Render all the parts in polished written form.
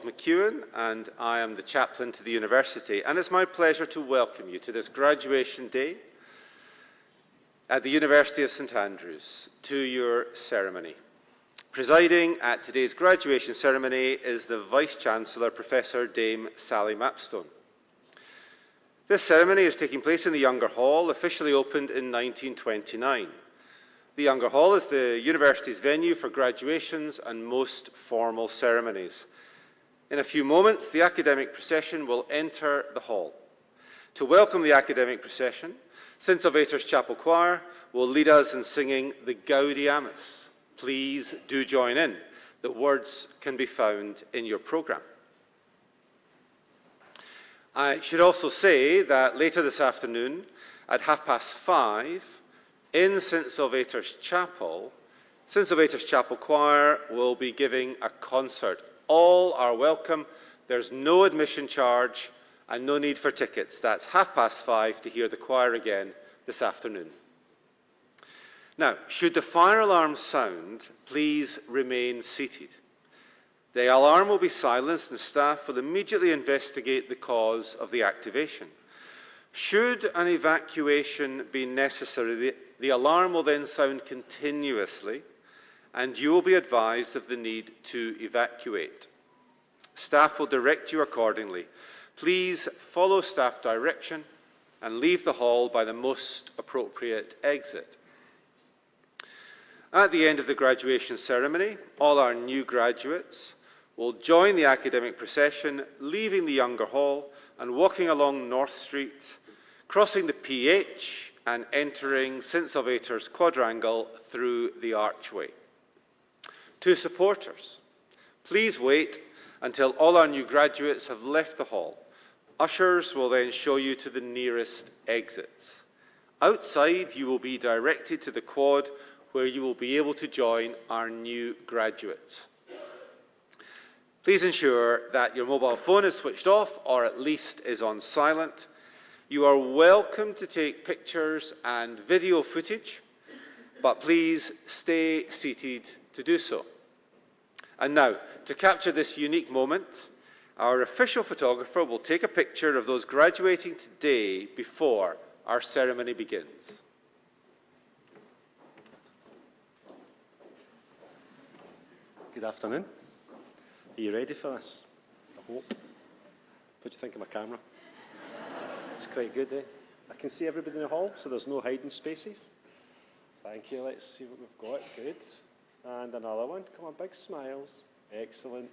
McEwen, and I am the chaplain to the university, and it's my pleasure to welcome you to this graduation day at the University of St Andrews, to your ceremony. Presiding at today's graduation ceremony is the Vice-Chancellor, Professor Dame Sally Mapstone. This ceremony is taking place in the Younger Hall, officially opened in 1929. The Younger Hall is the university's venue for graduations and most formal ceremonies. In a few moments, the academic procession will enter the hall. To welcome the academic procession, St Salvator's Chapel Choir will lead us in singing the Gaudiamus. Please do join in. The words can be found in your programme. I should also say that later this afternoon, at 5:30, in St Salvator's Chapel Choir will be giving a concert. All are welcome. There's no admission charge and no need for tickets. That's 5:30 to hear the choir again this afternoon. Now, should the fire alarm sound, please remain seated. The alarm will be silenced and staff will immediately investigate the cause of the activation. Should an evacuation be necessary, the alarm will then sound continuously and you will be advised of the need to evacuate. Staff will direct you accordingly. Please follow staff direction and leave the hall by the most appropriate exit. At the end of the graduation ceremony, all our new graduates will join the academic procession, leaving the Younger Hall and walking along North Street, crossing the PH and entering St Salvator's Quadrangle through the archway. To supporters, please wait until all our new graduates have left the hall. Ushers will then show you to the nearest exits. Outside, you will be directed to the quad where you will be able to join our new graduates. Please ensure that your mobile phone is switched off or at least is on silent. You are welcome to take pictures and video footage, but please stay seated to do so. And now, to capture this unique moment, our official photographer will take a picture of those graduating today before our ceremony begins. Good afternoon. Are you ready for this? I hope. What do you think of my camera? It's quite good, eh? I can see everybody in the hall, so there's no hiding spaces. Thank you. Let's see what we've got. Good. And another one. Come on, big smiles. Excellent.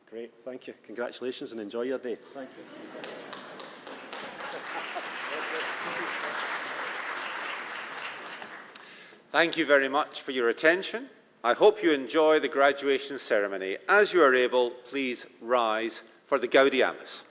Great. Thank you. Congratulations and enjoy your day. Thank you. Thank you very much for your attention. I hope you enjoy the graduation ceremony. As you are able, please rise for the Gaudiamus.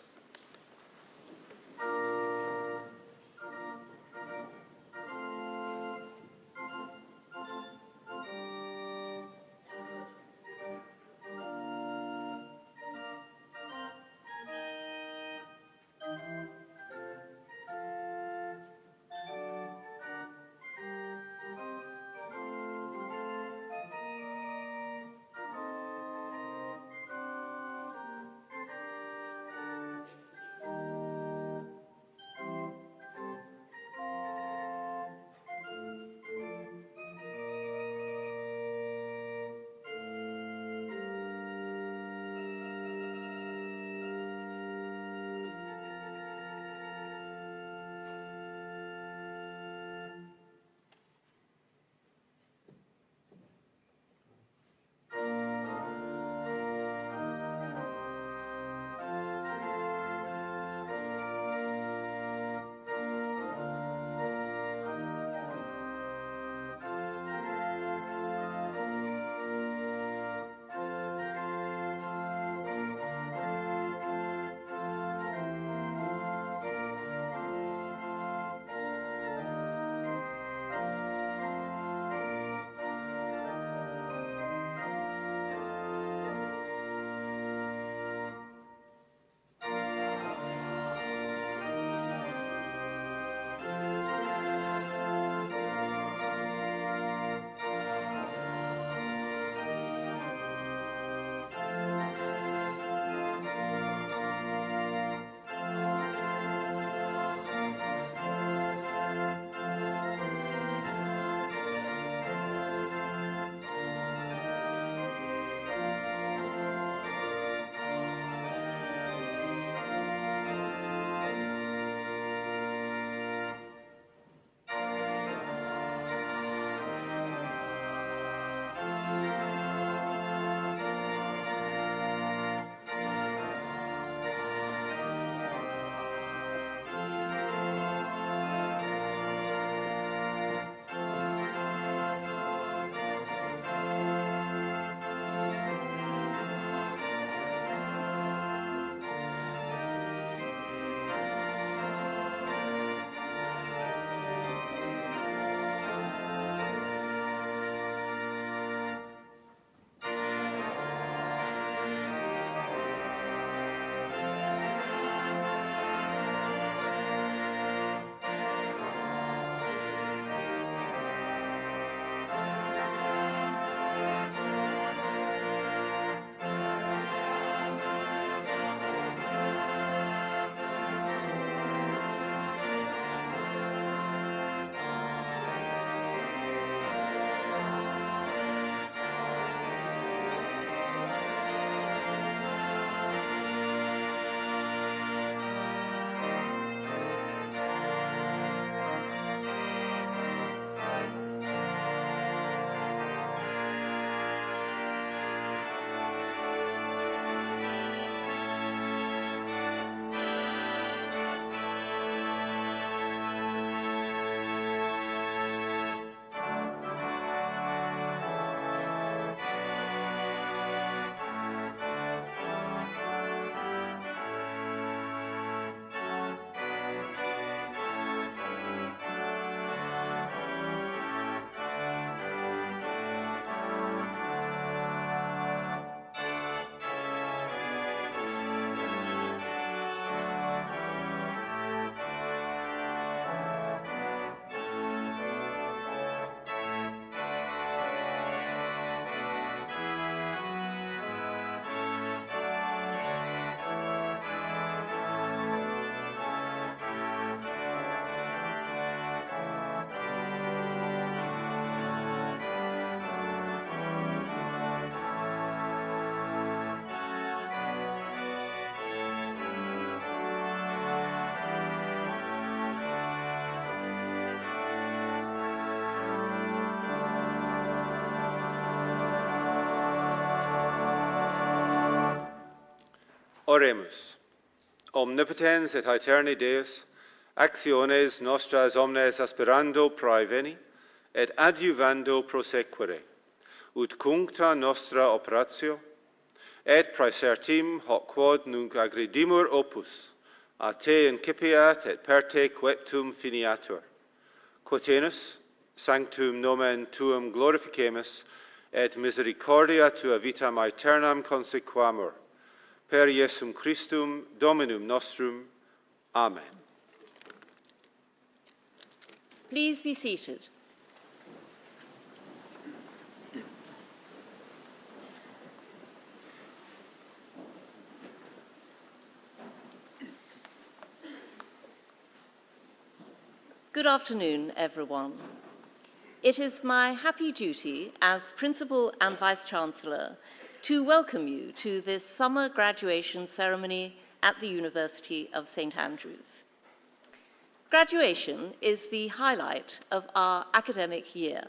Oremus. Omnipotens et aeterni Deus, actiones nostras omnes aspirando praeveni, et adjuvando prosequere, ut cuncta nostra operatio, et praesertim hoc quod nunc agredimur opus, a te incipiat et per te queptum finiatur. Quotenus, sanctum nomen tuum glorificemus, et misericordia tua vitam aeternam consequamur, per Iesum Christum Dominum nostrum. Amen. Please be seated. Good afternoon, everyone. It is my happy duty as Principal and Vice-Chancellor to welcome you to this summer graduation ceremony at the University of St. Andrews. Graduation is the highlight of our academic year.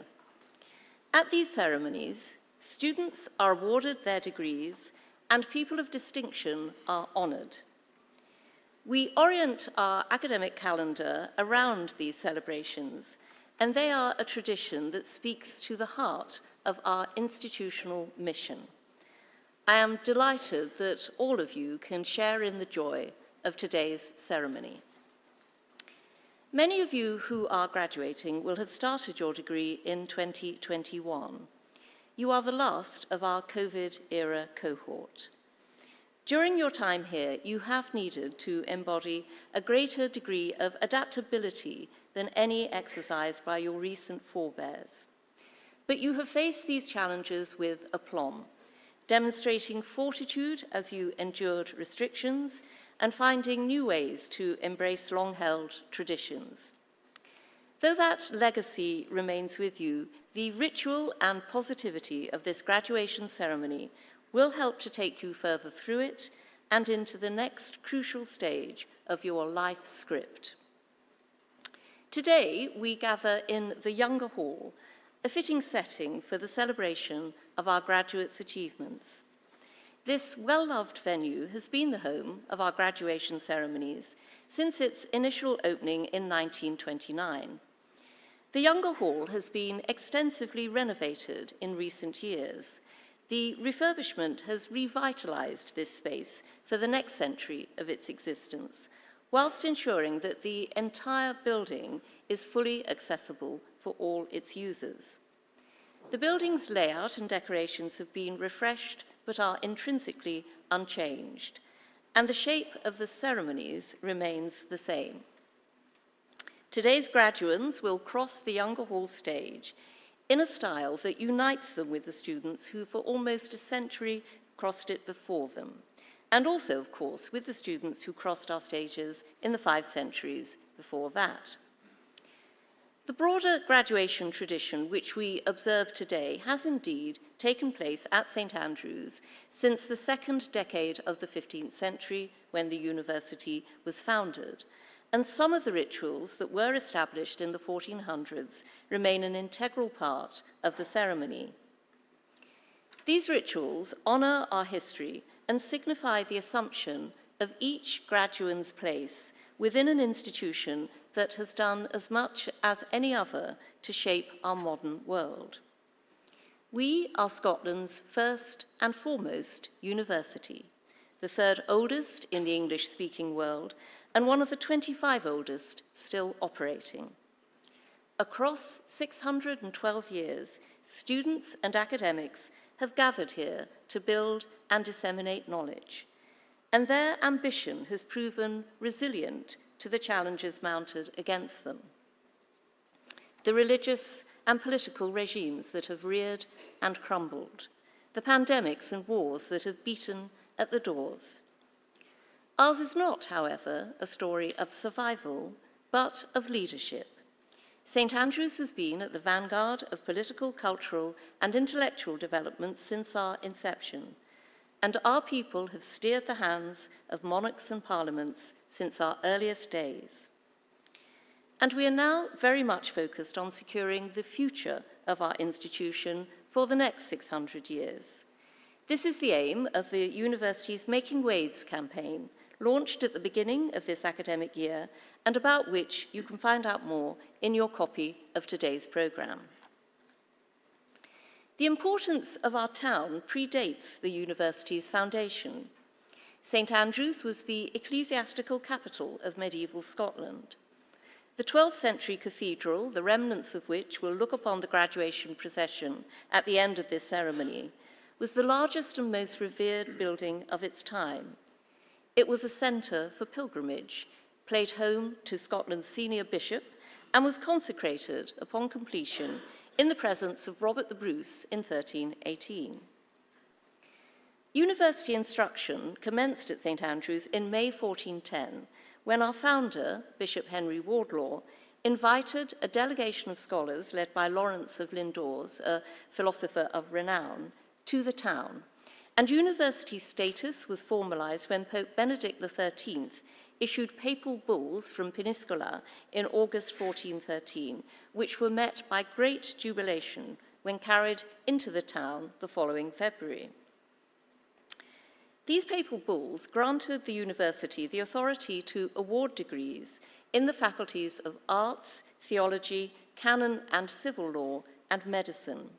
At these ceremonies, students are awarded their degrees and people of distinction are honoured. We orient our academic calendar around these celebrations, and they are a tradition that speaks to the heart of our institutional mission. I am delighted that all of you can share in the joy of today's ceremony. Many of you who are graduating will have started your degree in 2021. You are the last of our COVID-era cohort. During your time here, you have needed to embody a greater degree of adaptability than any exercised by your recent forebears. But you have faced these challenges with aplomb, demonstrating fortitude as you endured restrictions and finding new ways to embrace long-held traditions. Though that legacy remains with you, the ritual and positivity of this graduation ceremony will help to take you further through it and into the next crucial stage of your life script. Today, we gather in the Younger Hall, a fitting setting for the celebration of our graduates' achievements. This well-loved venue has been the home of our graduation ceremonies since its initial opening in 1929. The Younger Hall has been extensively renovated in recent years. The refurbishment has revitalized this space for the next century of its existence, whilst ensuring that the entire building is fully accessible for all its users. The building's layout and decorations have been refreshed but are intrinsically unchanged, and the shape of the ceremonies remains the same. Today's graduands will cross the Younger Hall stage in a style that unites them with the students who for almost a century crossed it before them, and also, of course, with the students who crossed our stages in the 5 centuries before that. The broader graduation tradition which we observe today has indeed taken place at St. Andrews since the 2nd decade of the 15th century, when the university was founded, and some of the rituals that were established in the 1400s remain an integral part of the ceremony. These rituals honour our history and signify the assumption of each graduande's place within an institution that has done as much as any other to shape our modern world. We are Scotland's first and foremost university, the 3rd oldest in the English-speaking world, and one of the 25 oldest still operating. Across 612 years, students and academics have gathered here to build and disseminate knowledge, and their ambition has proven resilient to the challenges mounted against them. The religious and political regimes that have reared and crumbled, the pandemics and wars that have beaten at the doors. Ours is not, however, a story of survival, but of leadership. St. Andrews has been at the vanguard of political, cultural, and intellectual developments since our inception, and our people have steered the hands of monarchs and parliaments since our earliest days. And we are now very much focused on securing the future of our institution for the next 600 years. This is the aim of the university's Making Waves campaign, launched at the beginning of this academic year, and about which you can find out more in your copy of today's programme. The importance of our town predates the university's foundation. St Andrews was the ecclesiastical capital of medieval Scotland. The 12th century cathedral, the remnants of which will look upon the graduation procession at the end of this ceremony, was the largest and most revered building of its time. It was a centre for pilgrimage, played home to Scotland's senior bishop, and was consecrated upon completion in the presence of Robert the Bruce in 1318. University instruction commenced at St Andrews in May 1410, when our founder, Bishop Henry Wardlaw, invited a delegation of scholars led by Lawrence of Lindores, a philosopher of renown, to the town, and university status was formalized when Pope Benedict XIII issued papal bulls from Peniscola in August 1413, which were met by great jubilation when carried into the town the following February. These papal bulls granted the university the authority to award degrees in the faculties of arts, theology, canon and civil law, and medicine.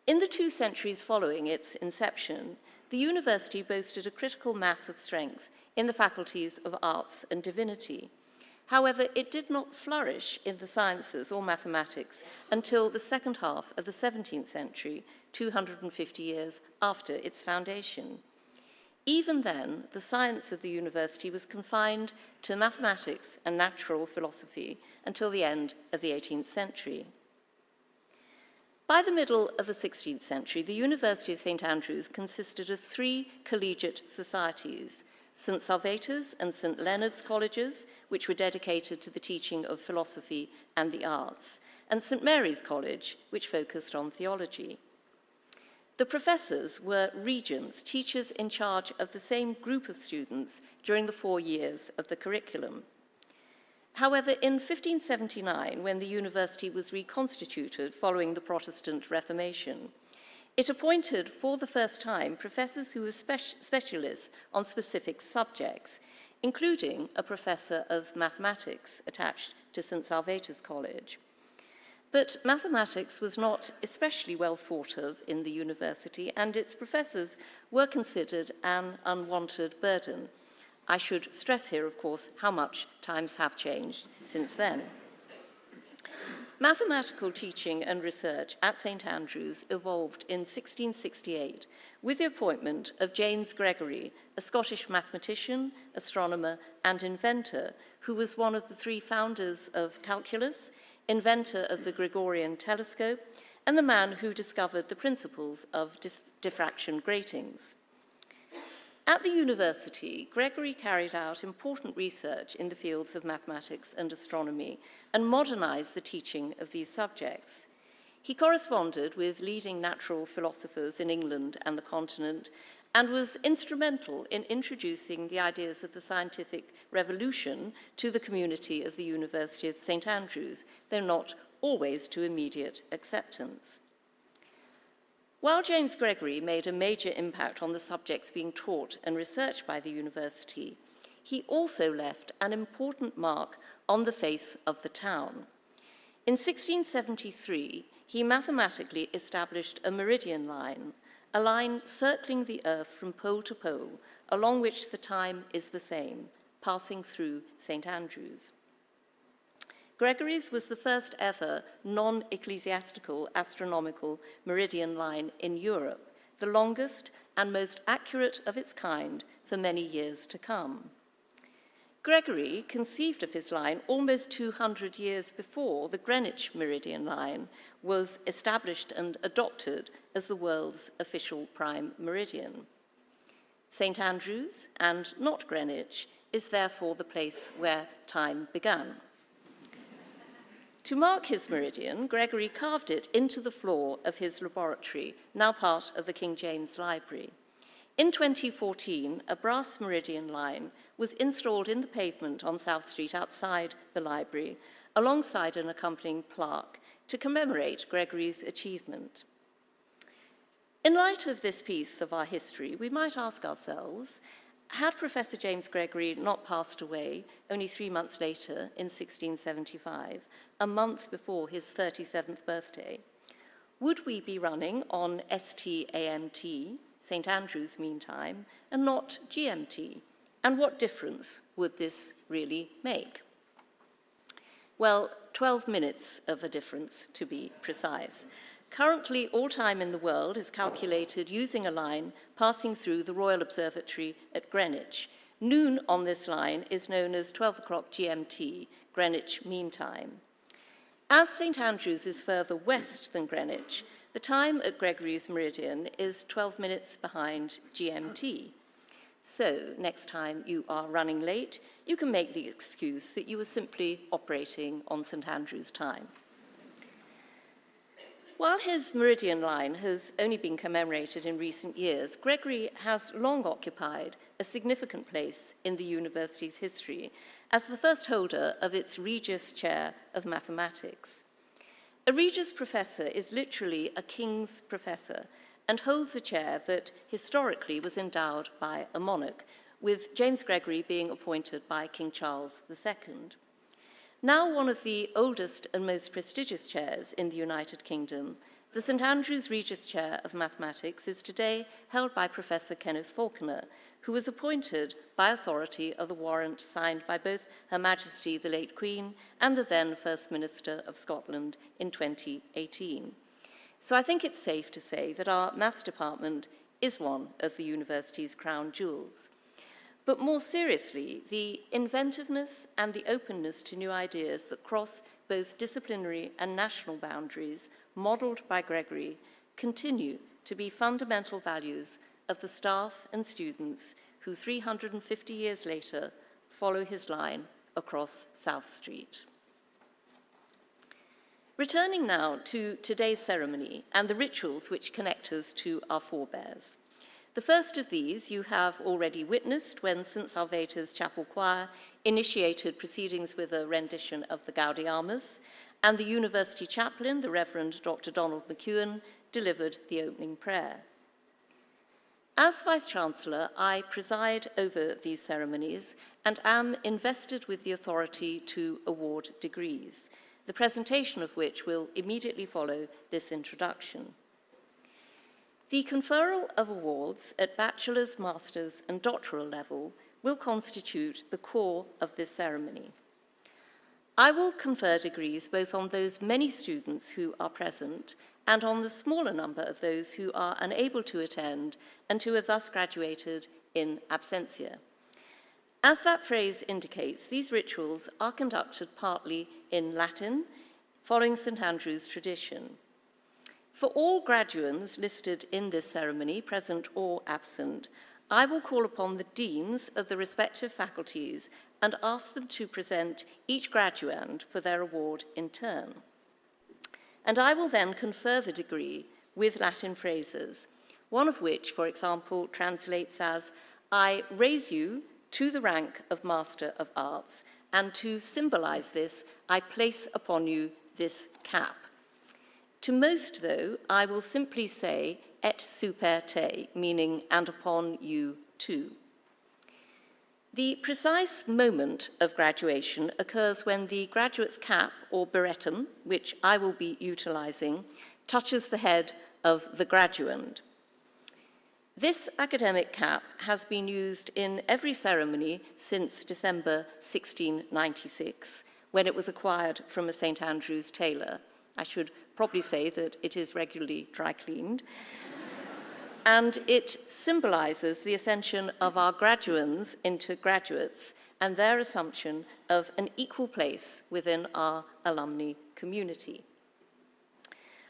In the 2 centuries following its inception, the university boasted a critical mass of strength in the faculties of arts and divinity. However, it did not flourish in the sciences or mathematics until the second half of the 17th century, 250 years after its foundation. Even then, the science of the university was confined to mathematics and natural philosophy until the end of the 18th century. By the middle of the 16th century, the University of St Andrews consisted of 3 collegiate societies, St Salvator's and St Leonard's colleges, which were dedicated to the teaching of philosophy and the arts, and St Mary's College, which focused on theology. The professors were regents, teachers in charge of the same group of students during the 4 years of the curriculum. However, in 1579, when the university was reconstituted following the Protestant Reformation, it appointed for the first time professors who were specialists on specific subjects, including a professor of mathematics attached to St Salvator's College. But mathematics was not especially well thought of in the university, and its professors were considered an unwanted burden. I should stress here, of course, how much times have changed since then. Mathematical teaching and research at St Andrews evolved in 1668 with the appointment of James Gregory, a Scottish mathematician, astronomer, and inventor, who was one of the 3 founders of calculus, inventor of the Gregorian telescope, and the man who discovered the principles of diffraction gratings. At the university, Gregory carried out important research in the fields of mathematics and astronomy and modernized the teaching of these subjects. He corresponded with leading natural philosophers in England and the continent and was instrumental in introducing the ideas of the scientific revolution to the community of the University of St Andrews, though not always to immediate acceptance. While James Gregory made a major impact on the subjects being taught and researched by the university, he also left an important mark on the face of the town. In 1673, he mathematically established a meridian line, a line circling the Earth from pole to pole, along which the time is the same, passing through St Andrews. Gregory's was the first ever non-ecclesiastical astronomical meridian line in Europe, the longest and most accurate of its kind for many years to come. Gregory conceived of his line almost 200 years before the Greenwich meridian line was established and adopted as the world's official prime meridian. St Andrews, and not Greenwich, is therefore the place where time began. To mark his meridian, Gregory carved it into the floor of his laboratory, now part of the King James Library. In 2014, a brass meridian line was installed in the pavement on South Street outside the library, alongside an accompanying plaque to commemorate Gregory's achievement. In light of this piece of our history, we might ask ourselves, had Professor James Gregory not passed away only 3 months later in 1675, a month before his 37th birthday, would we be running on STAMT, St. Andrew's Mean Time, and not GMT? And what difference would this really make? Well, 12 minutes of a difference, to be precise. Currently, all time in the world is calculated using a line passing through the Royal Observatory at Greenwich. Noon on this line is known as 12 o'clock GMT, Greenwich Mean Time. As St. Andrews is further west than Greenwich, the time at Gregory's meridian is 12 minutes behind GMT. So, next time you are running late, you can make the excuse that you were simply operating on St. Andrew's time. While his meridian line has only been commemorated in recent years, Gregory has long occupied a significant place in the university's history as the first holder of its Regius Chair of Mathematics. A Regius Professor is literally a King's Professor and holds a chair that historically was endowed by a monarch, with James Gregory being appointed by King Charles II. Now one of the oldest and most prestigious chairs in the United Kingdom, the St. Andrews Regius Chair of Mathematics is today held by Professor Kenneth Falconer, who was appointed by authority of the warrant signed by both Her Majesty the late Queen and the then First Minister of Scotland in 2018. So I think it's safe to say that our maths department is one of the university's crown jewels. But more seriously, the inventiveness and the openness to new ideas that cross both disciplinary and national boundaries, modelled by Gregory, continue to be fundamental values of the staff and students who 350 years later follow his line across South Street. Returning now to today's ceremony and the rituals which connect us to our forebears. The first of these you have already witnessed when St. Salvator's Chapel Choir initiated proceedings with a rendition of the Gaudeamus, and the University Chaplain, the Reverend Dr. Donald McEwen, delivered the opening prayer. As Vice-Chancellor, I preside over these ceremonies and am invested with the authority to award degrees, the presentation of which will immediately follow this introduction. The conferral of awards at bachelor's, master's, and doctoral level will constitute the core of this ceremony. I will confer degrees both on those many students who are present and on the smaller number of those who are unable to attend and who have thus graduated in absentia. As that phrase indicates, these rituals are conducted partly in Latin, following St. Andrew's tradition. For all graduands listed in this ceremony, present or absent, I will call upon the deans of the respective faculties and ask them to present each graduand for their award in turn. And I will then confer the degree with Latin phrases, one of which, for example, translates as, "I raise you to the rank of Master of Arts, and to symbolize this, I place upon you this cap." To most, though, I will simply say, "et super te," meaning, "and upon you too." The precise moment of graduation occurs when the graduate's cap, or birrettum, which I will be utilizing, touches the head of the graduand. This academic cap has been used in every ceremony since December 1696, when it was acquired from a St. Andrew's tailor. I should probably say that it is regularly dry cleaned. And it symbolizes the ascension of our graduands into graduates and their assumption of an equal place within our alumni community.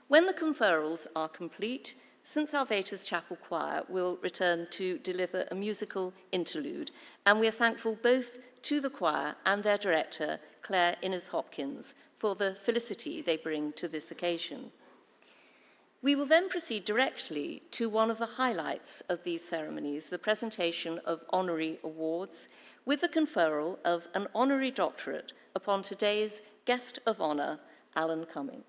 When the conferrals are complete, St. Salvator's Chapel Choir will return to deliver a musical interlude, and we are thankful both to the choir and their director, Claire Innes-Hopkins, for the felicity they bring to this occasion. We will then proceed directly to one of the highlights of these ceremonies, the presentation of honorary awards, with the conferral of an honorary doctorate upon today's guest of honor, Alan Cumming.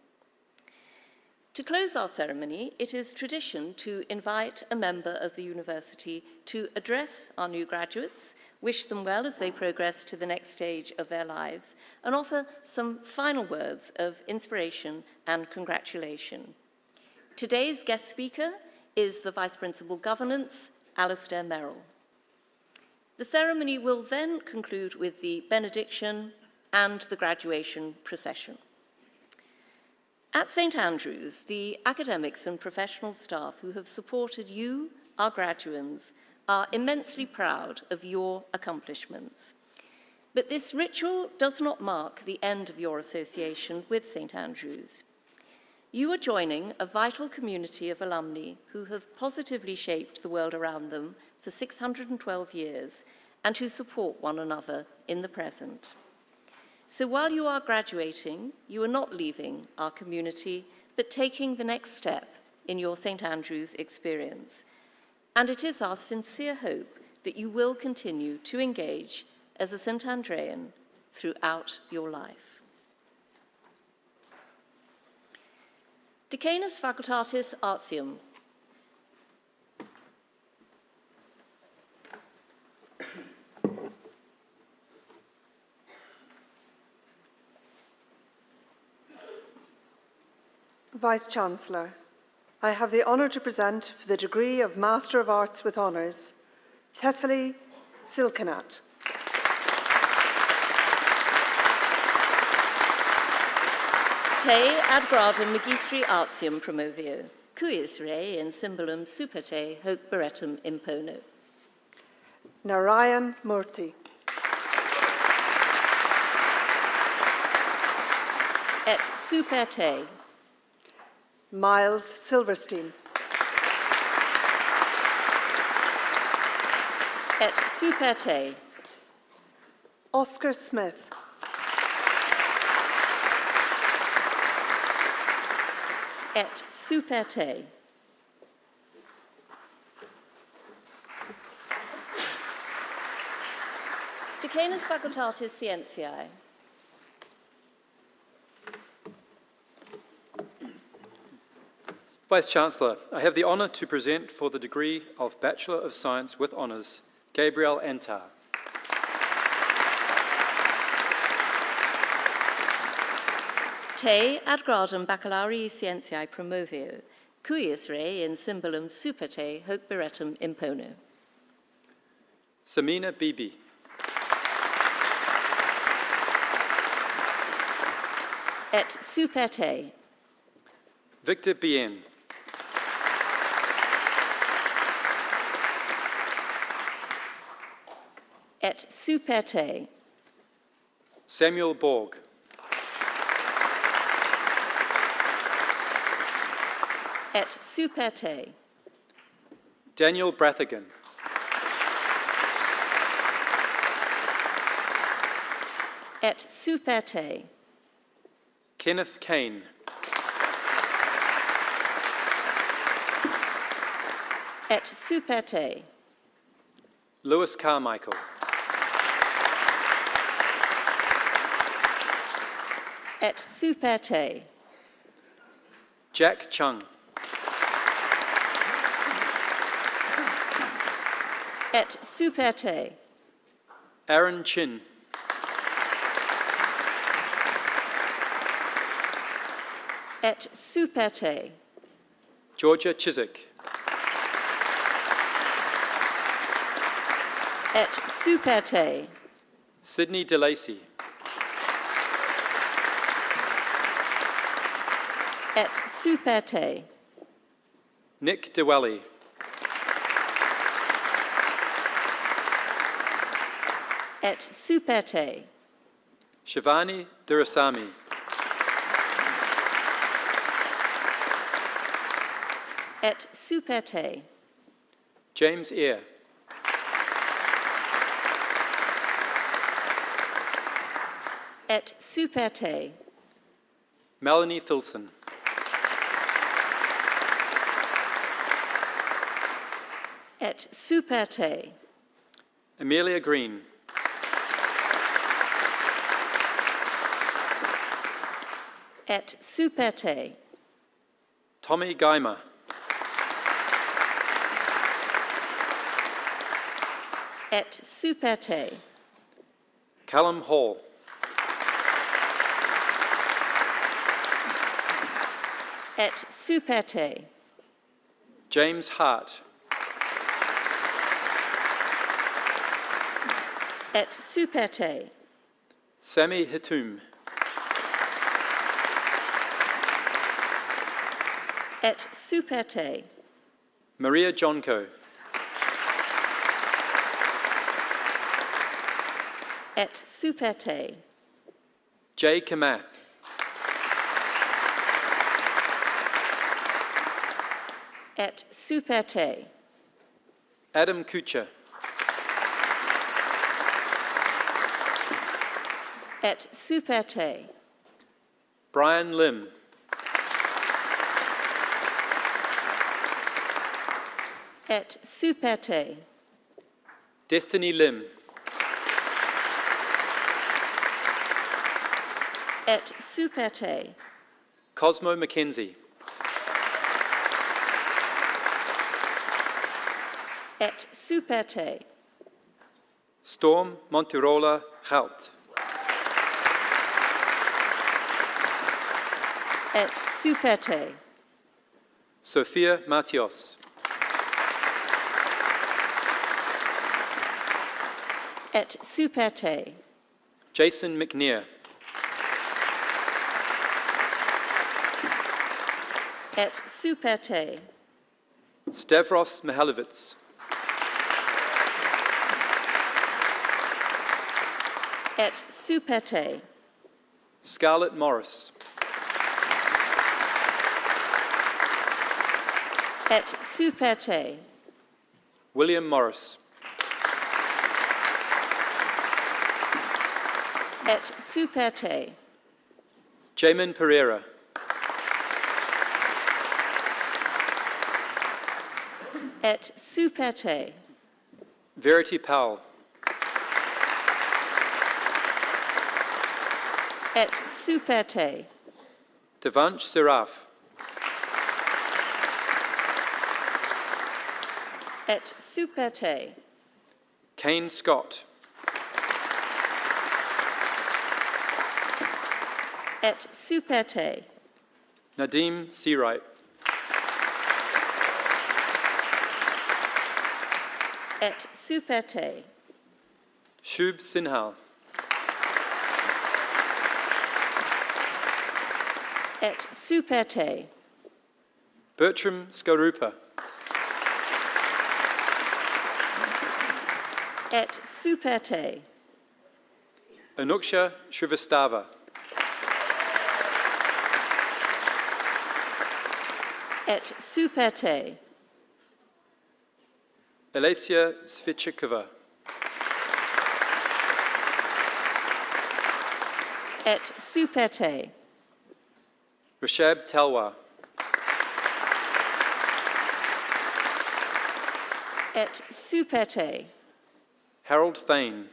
To close our ceremony, it is tradition to invite a member of the university to address our new graduates, wish them well as they progress to the next stage of their lives, and offer some final words of inspiration and congratulation. Today's guest speaker is the Vice Principal Governance, Alistair Merrill. The ceremony will then conclude with the benediction and the graduation procession. At St Andrews, the academics and professional staff who have supported you, our graduands, are immensely proud of your accomplishments. But this ritual does not mark the end of your association with St Andrews. You are joining a vital community of alumni who have positively shaped the world around them for 612 years and who support one another in the present. So while you are graduating, you are not leaving our community, but taking the next step in your St Andrews experience. And it is our sincere hope that you will continue to engage as a St Andrean throughout your life. Decanus Facultatis Artium. Vice-Chancellor, I have the honour to present for the degree of Master of Arts with Honours, Thessaly Silkenat. Te ad gradum magistri artium promovio, cuius rei in symbolum super te hoc beretum impono. Narayan Murthy. Et super te. Miles Silverstein. Et super te. Oscar Smith. Et super te. Decanus Facultatis Scientiae. Vice-Chancellor, I have the honour to present for the degree of Bachelor of Science with Honours, Gabriel Antar. Te ad gradum baccalarii scientiae promovio, cuius rei in symbolum super te hoc beretum impono. Samina Bibi. Et super te. Victor Bien. Et super te. Samuel Borg. Et super te. Daniel Brathagan. Et super te. Kenneth Kane. Et super te. Lewis Carmichael. Et super te. Jack Chung. Et super te. Aaron Chin. Et super te. Georgia Chiswick. Et super te. Sydney DeLacy. Et super te. Nick Dewelly. Et super te. Shivani Durasamy. Et super te. James Eyre. Et super te. Melanie Filson. Et super te. Amelia Green. Et super te. Tommy Geimer. Et Superte. Callum Hall. Et Superte. James Hart. Et Superte. Sammy Hitum. Et Superte. Maria Jonko. Et Superte. Jay Kamath. Et Superte. Adam Kucher. Et Superte. Brian Lim. Et Superte. Destiny Lim. Et Superte. Cosmo Mackenzie. Et Superte. Storm Montirola Hout. Et Superte. Sophia Matios. Et Superte. Jason McNear. Et Superte. Stavros Mihailovits. Et Superte. Scarlett Morris. Et Superte. William Morris. Et Superte. Jamin Pereira. Et Superte. Verity Powell. Et Superte. Devansh Siraf. Et Superte. Kane Scott. Et Superte. Nadim Seawright. Et Superte. Shub Sinhal. Et Superte. Bertram Skarupa. Et Superte. Anuksha Shrivastava. Et Superte. Elasia Svichikova. Et Superte. Rashab Talwa. Et Superte. Harold Thane.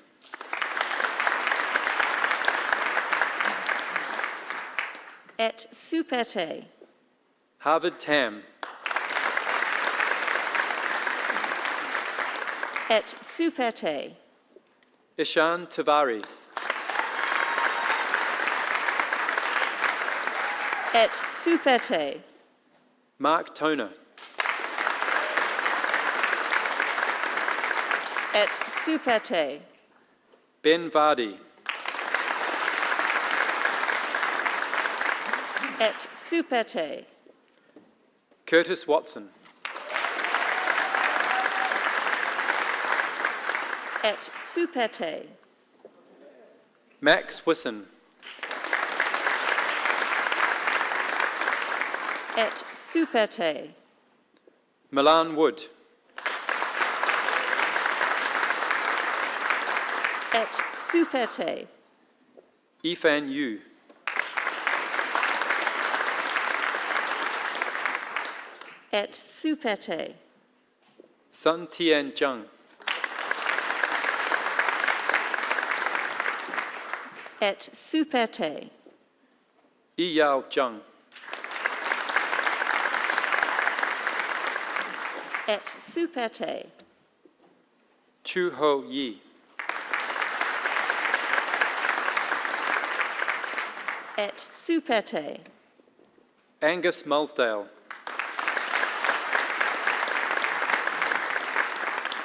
Et Superte. Harvard Tam. Et Superte. Ishan Tavari. Et Superte. Mark Toner. Et Superte. Ben Vardy. Et Superte. Curtis Watson. Et Superte. Max Wisson. Et Superte. Milan Wood. Et Superte. Ifan Yu. Et Superte. Sun Tian Zhang. Et Superte. Yao Zhang. Et Superte. Chu Ho Yi. Et Superte. Angus Mulsdale.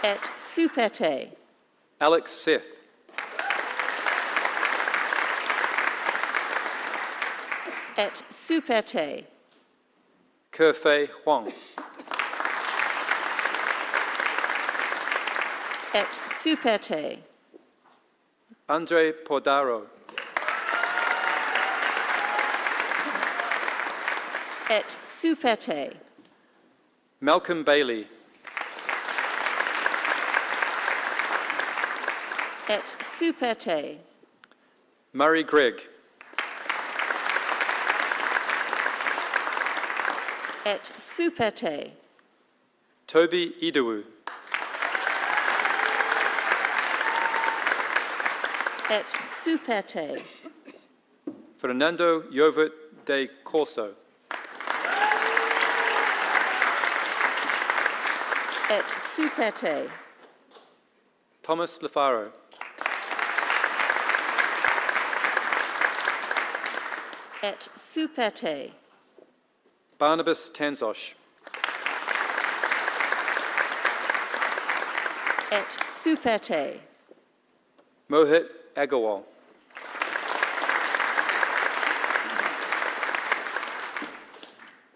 Et Superte. Alex Seth. Et Superte. Kefei Huang. Et Superte. Andre Podaro. Et Superte. Malcolm Bailey. Et Superte. Murray Gregg. Et Superte. Toby Idowu. Et Superte. Fernando Jovert de Corso. Et Superte. Thomas Lefaro. Et Superte. Barnabas Tanzosh. Et Superte. Mohit Agarwal.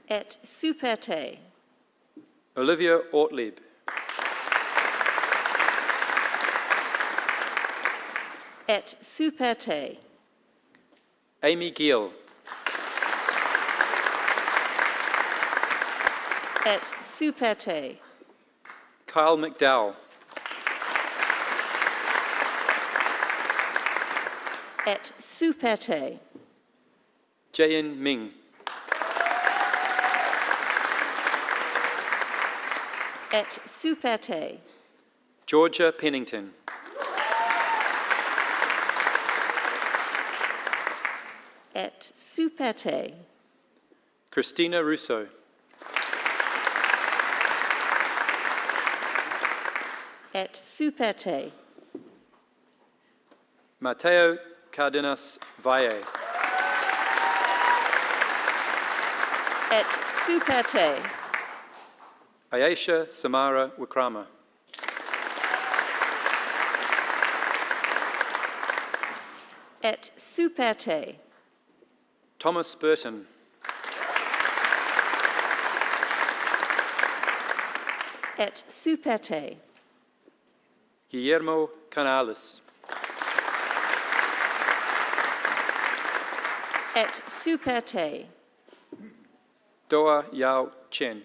Et Superte. Olivia Ortlieb. Et Superte. Amy Gill. Et Superte. Kyle McDowell. Et Superte. Jayan Ming. Et Superte. Georgia Pennington. Et Superte. Christina Russo. Et Superte. Mateo Cardenas Valle. Et Superte. Ayesha Samara Wikrama. Et Superte. Thomas Burton. Et Superte. Guillermo Canales. Et Superte. Doa Yao Chen.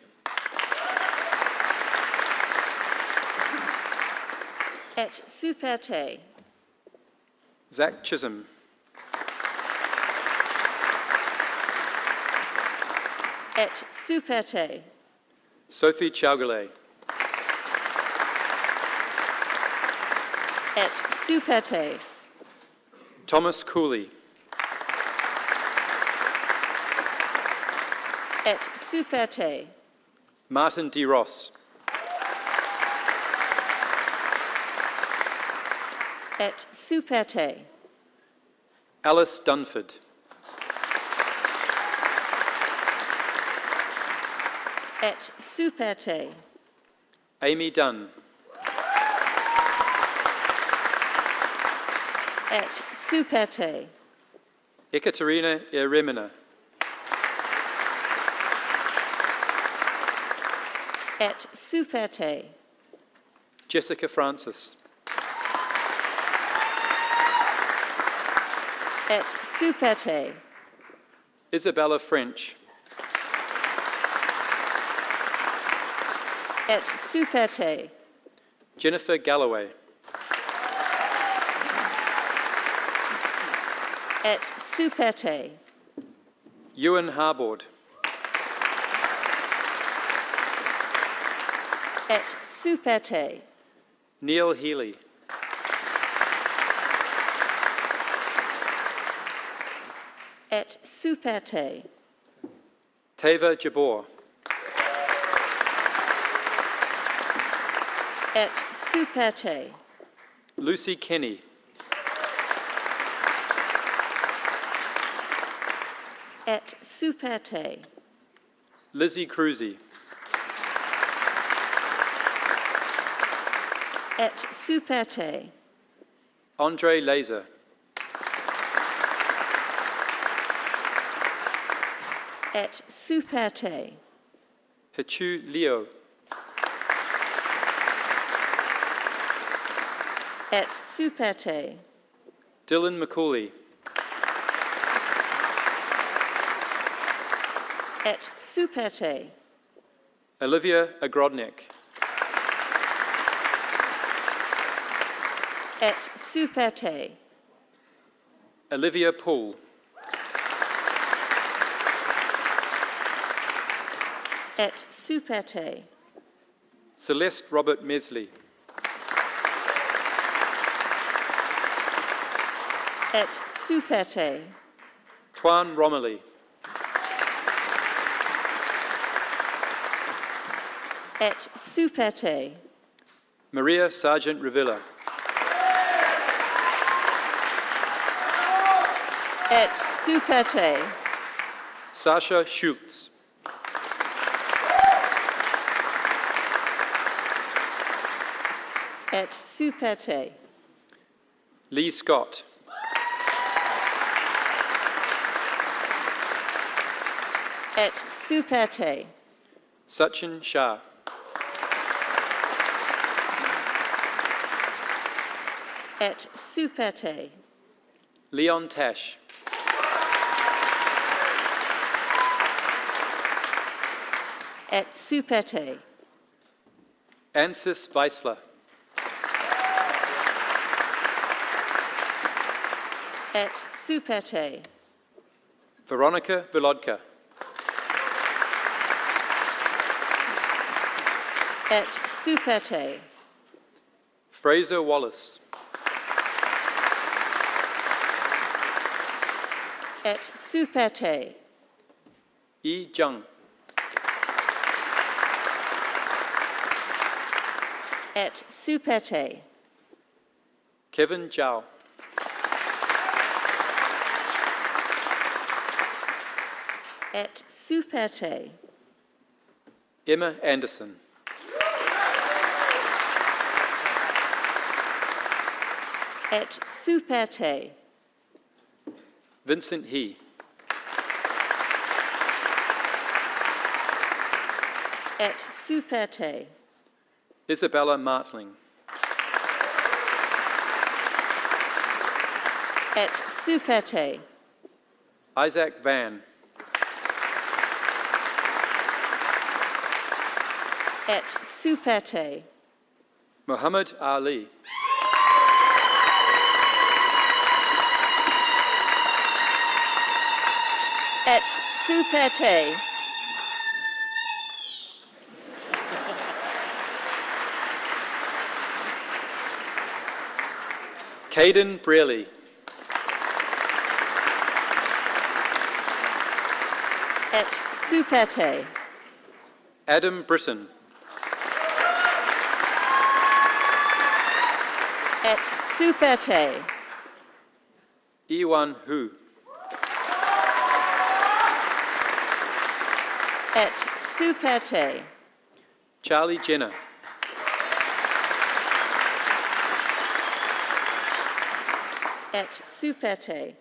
Et Superte. Zach Chisholm. Et Superte. Sophie Chaugale. Et Superte. Thomas Cooley. Et Superte. Martin D. Ross. Et Superte. Alice Dunford. Et Superte. Amy Dunn. Et Superte. Ekaterina Eremina. Et Superte. Jessica Francis. Et Superte. Isabella French. Et Superte. Jennifer Galloway. Et Superte. Ewan Harbord. Et Superte. Neil Healy. Et Superte. Teva Jabor. Et Superte. Lucy Kenny. Et Superte. Lizzie Cruzy. Et Superte. Andre Laser. Et Superte. Hichu Leo. Et Superte. Dylan McCauley. Et Superte. Olivia Agrodnik. Et Superte. Olivia Poole. Et Superte. Celeste Robert Mesley. Et Superte. Tuan Romilly. Et Superte. Maria Sargent Revilla. Et Superte. Sasha Schultz. Et Superte. Lee Scott. Et Superte. Sachin Shah. Et Superte. Leon Tash. Et Superte. Ansis Weissler. Et Superte. Veronica Volodka. Et Superte. Fraser Wallace. Et Superte. Yi Zhang. Et Superte. Kevin Zhao. Et Superte. Emma Anderson. Et Superte. Vincent He. Et Superte. Isabella Martling. Et Superte. Isaac Van. Et Superte. Muhammad Ali. Et Superte. Caden Brearley. Et Superte. Adam Britton. Et Superte. Iwan Hu. Et Superte. Charlie Jenner. Et Superte.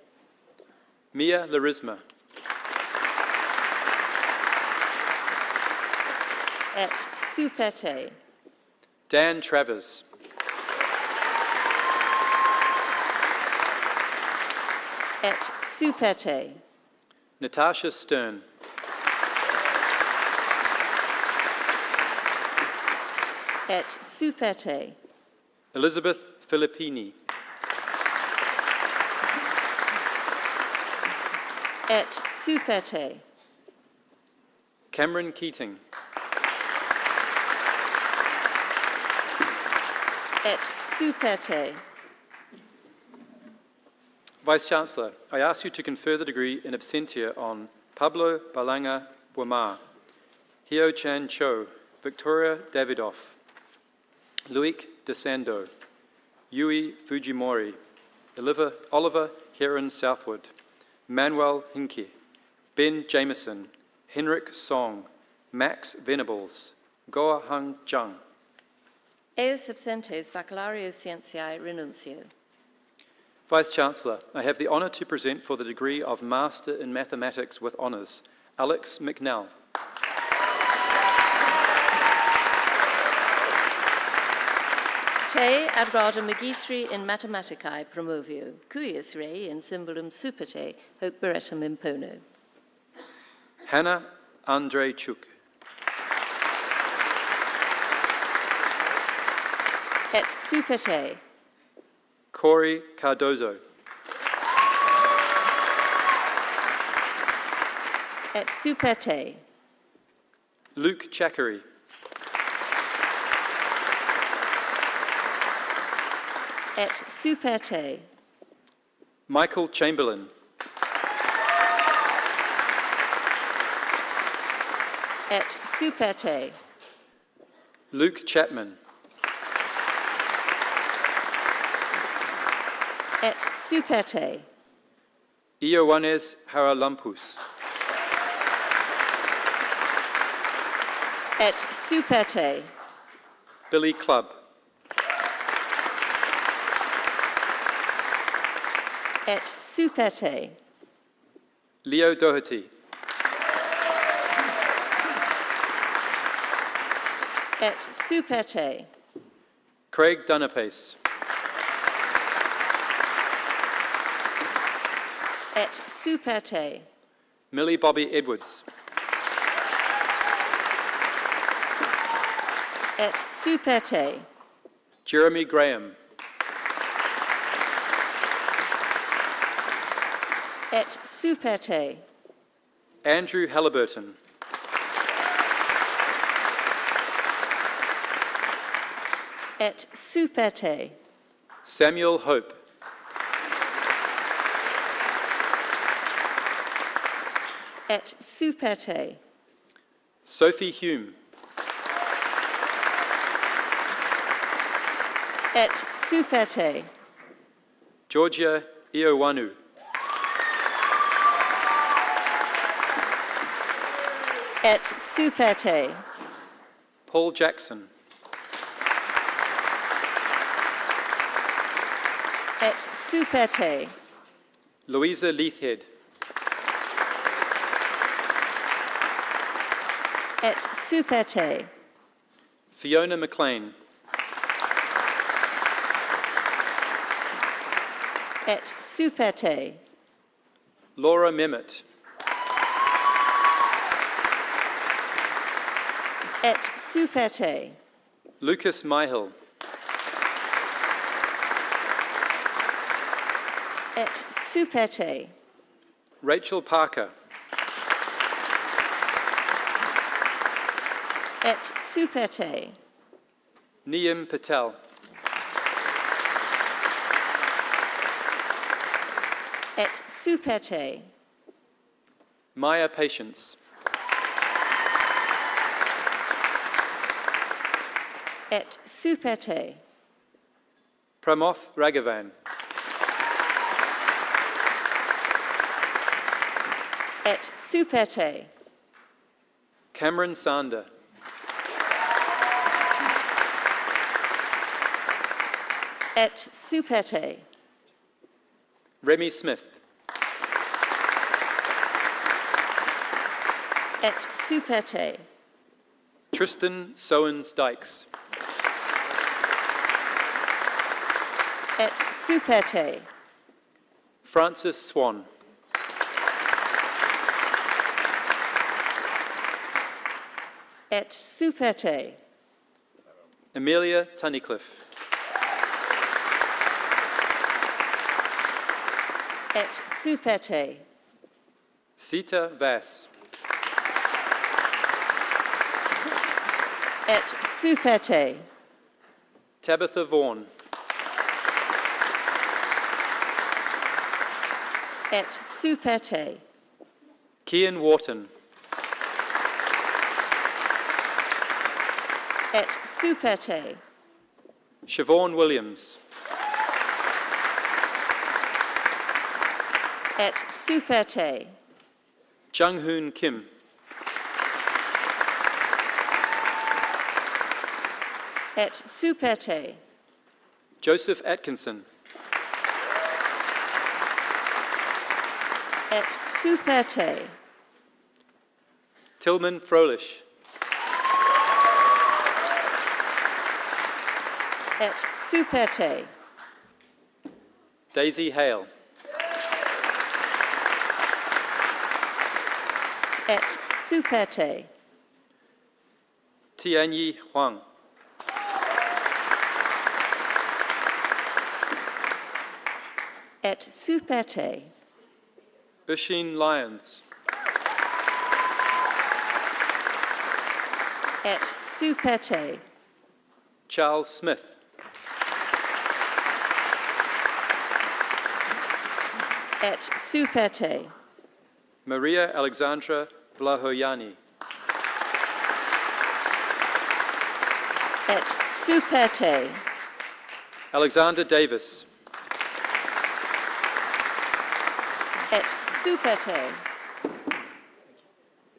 Mia Larisma. Et Superte. Dan Travers. Et Superte. Natasha Stern. Et Superte. Elizabeth Filippini. Et Superte. Cameron Keating. Et Superte. Vice-Chancellor, I ask you to confer the degree in absentia on Pablo Balanga Buamar, Hio Chan Cho, Victoria Davidoff, Luik Desando, Yui Fujimori, Oliver Heron Southwood, Manuel Hinke, Ben Jameson, Henrik Song, Max Venables, Goa Hung Chung. Eos absentes Baccalaureus Scientiae Renuncio. Vice-Chancellor, I have the honour to present for the degree of Master in Mathematics with Honours, Alex McNell. Te ad gradum magistri in mathematicae promovio, cuius rei in symbolum superte hoc beretum impono. Hannah Andreychuk. Et superte. Corey Cardozo. Et superte. Luke Chackery. Et superte. Michael Chamberlain. Et superte. Luke Chapman. Et superte. Ioannes Haralampus. Et superte. Billy Clubb. Et superte. Leo Doherty. Et superte. Craig Dunapace. Et superte. Millie Bobby Edwards. Et superte. Jeremy Graham. Et superte. Andrew Halliburton. Et superte. Samuel Hope. Et superte. Sophie Hume. Et superte. Georgia Iowanu. Et superte. Paul Jackson. Et superte. Louisa Leithhead. Et superte. Fiona McLean. Et superte. Laura Memmott. Et superte. Lucas Myhill. Et superte. Rachel Parker. Et superte. Niyam Patel. Et superte. Maya Patience. Et superte. Pramoth Raghavan. Et superte. Cameron Sander. Et superte. Remy Smith. Et superte. Tristan Sowens Dykes. Et superte. Francis Swan. Et superte. Amelia Tunnicliffe. Et superte. Sita Vass. Et superte. Tabitha Vaughan. Et superte. Kian Wharton. Et superte. Siobhan Williams. Et Superte. Jung Hoon Kim. Et Superte. Joseph Atkinson. Et Superte. Tillman Froelich. Et Superte. Daisy Hale. Et Superte. Tianyi Huang. Et Superte. Usheen Lyons. Et Superte. Charles Smith. Et Superte. Maria Alexandra Vlahoyani. Et Superte. Alexander Davis. Et Superte.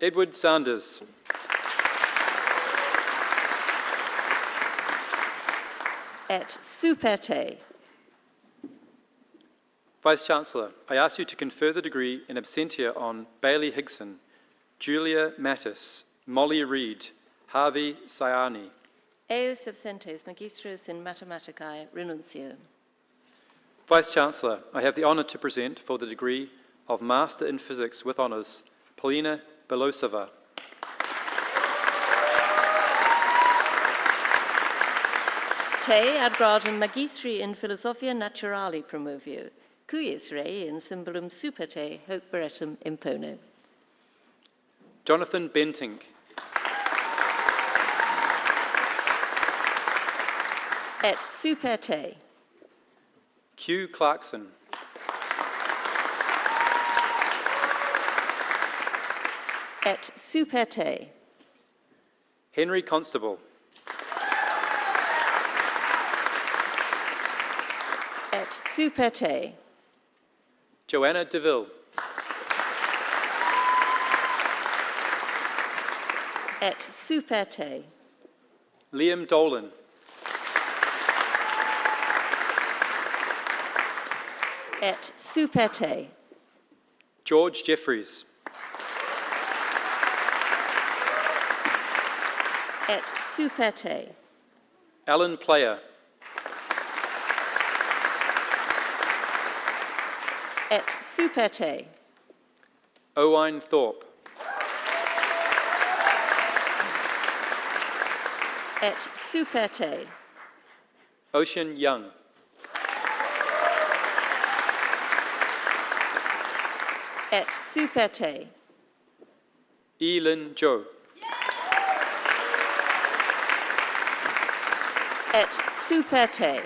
Edward Sanders. Et Superte. Vice-Chancellor, I ask you to confer the degree in absentia on Bailey Higson, Julia Mattis, Molly Reed, Harvey Sayani. Eos absentes magistros in mathematicae renuncio. Vice-Chancellor, I have the honour to present for the degree of Master in Physics with Honours, Polina Belosova. Te ad gradum magistri in philosophia naturali promovio, cuius rei in symbolum superte hoc beretum impono. Jonathan Bentink. Et Superte. Q Clarkson. Et Superte. Henry Constable. Et Superte. Joanna DeVille. Et Superte. Liam Dolan. Et Superte. George Jeffries. Et Superte. Alan Player. Et Superte. Owain Thorpe. Et Superte. Ocean Young. Et Superte. Elin Zhou. Et Superte.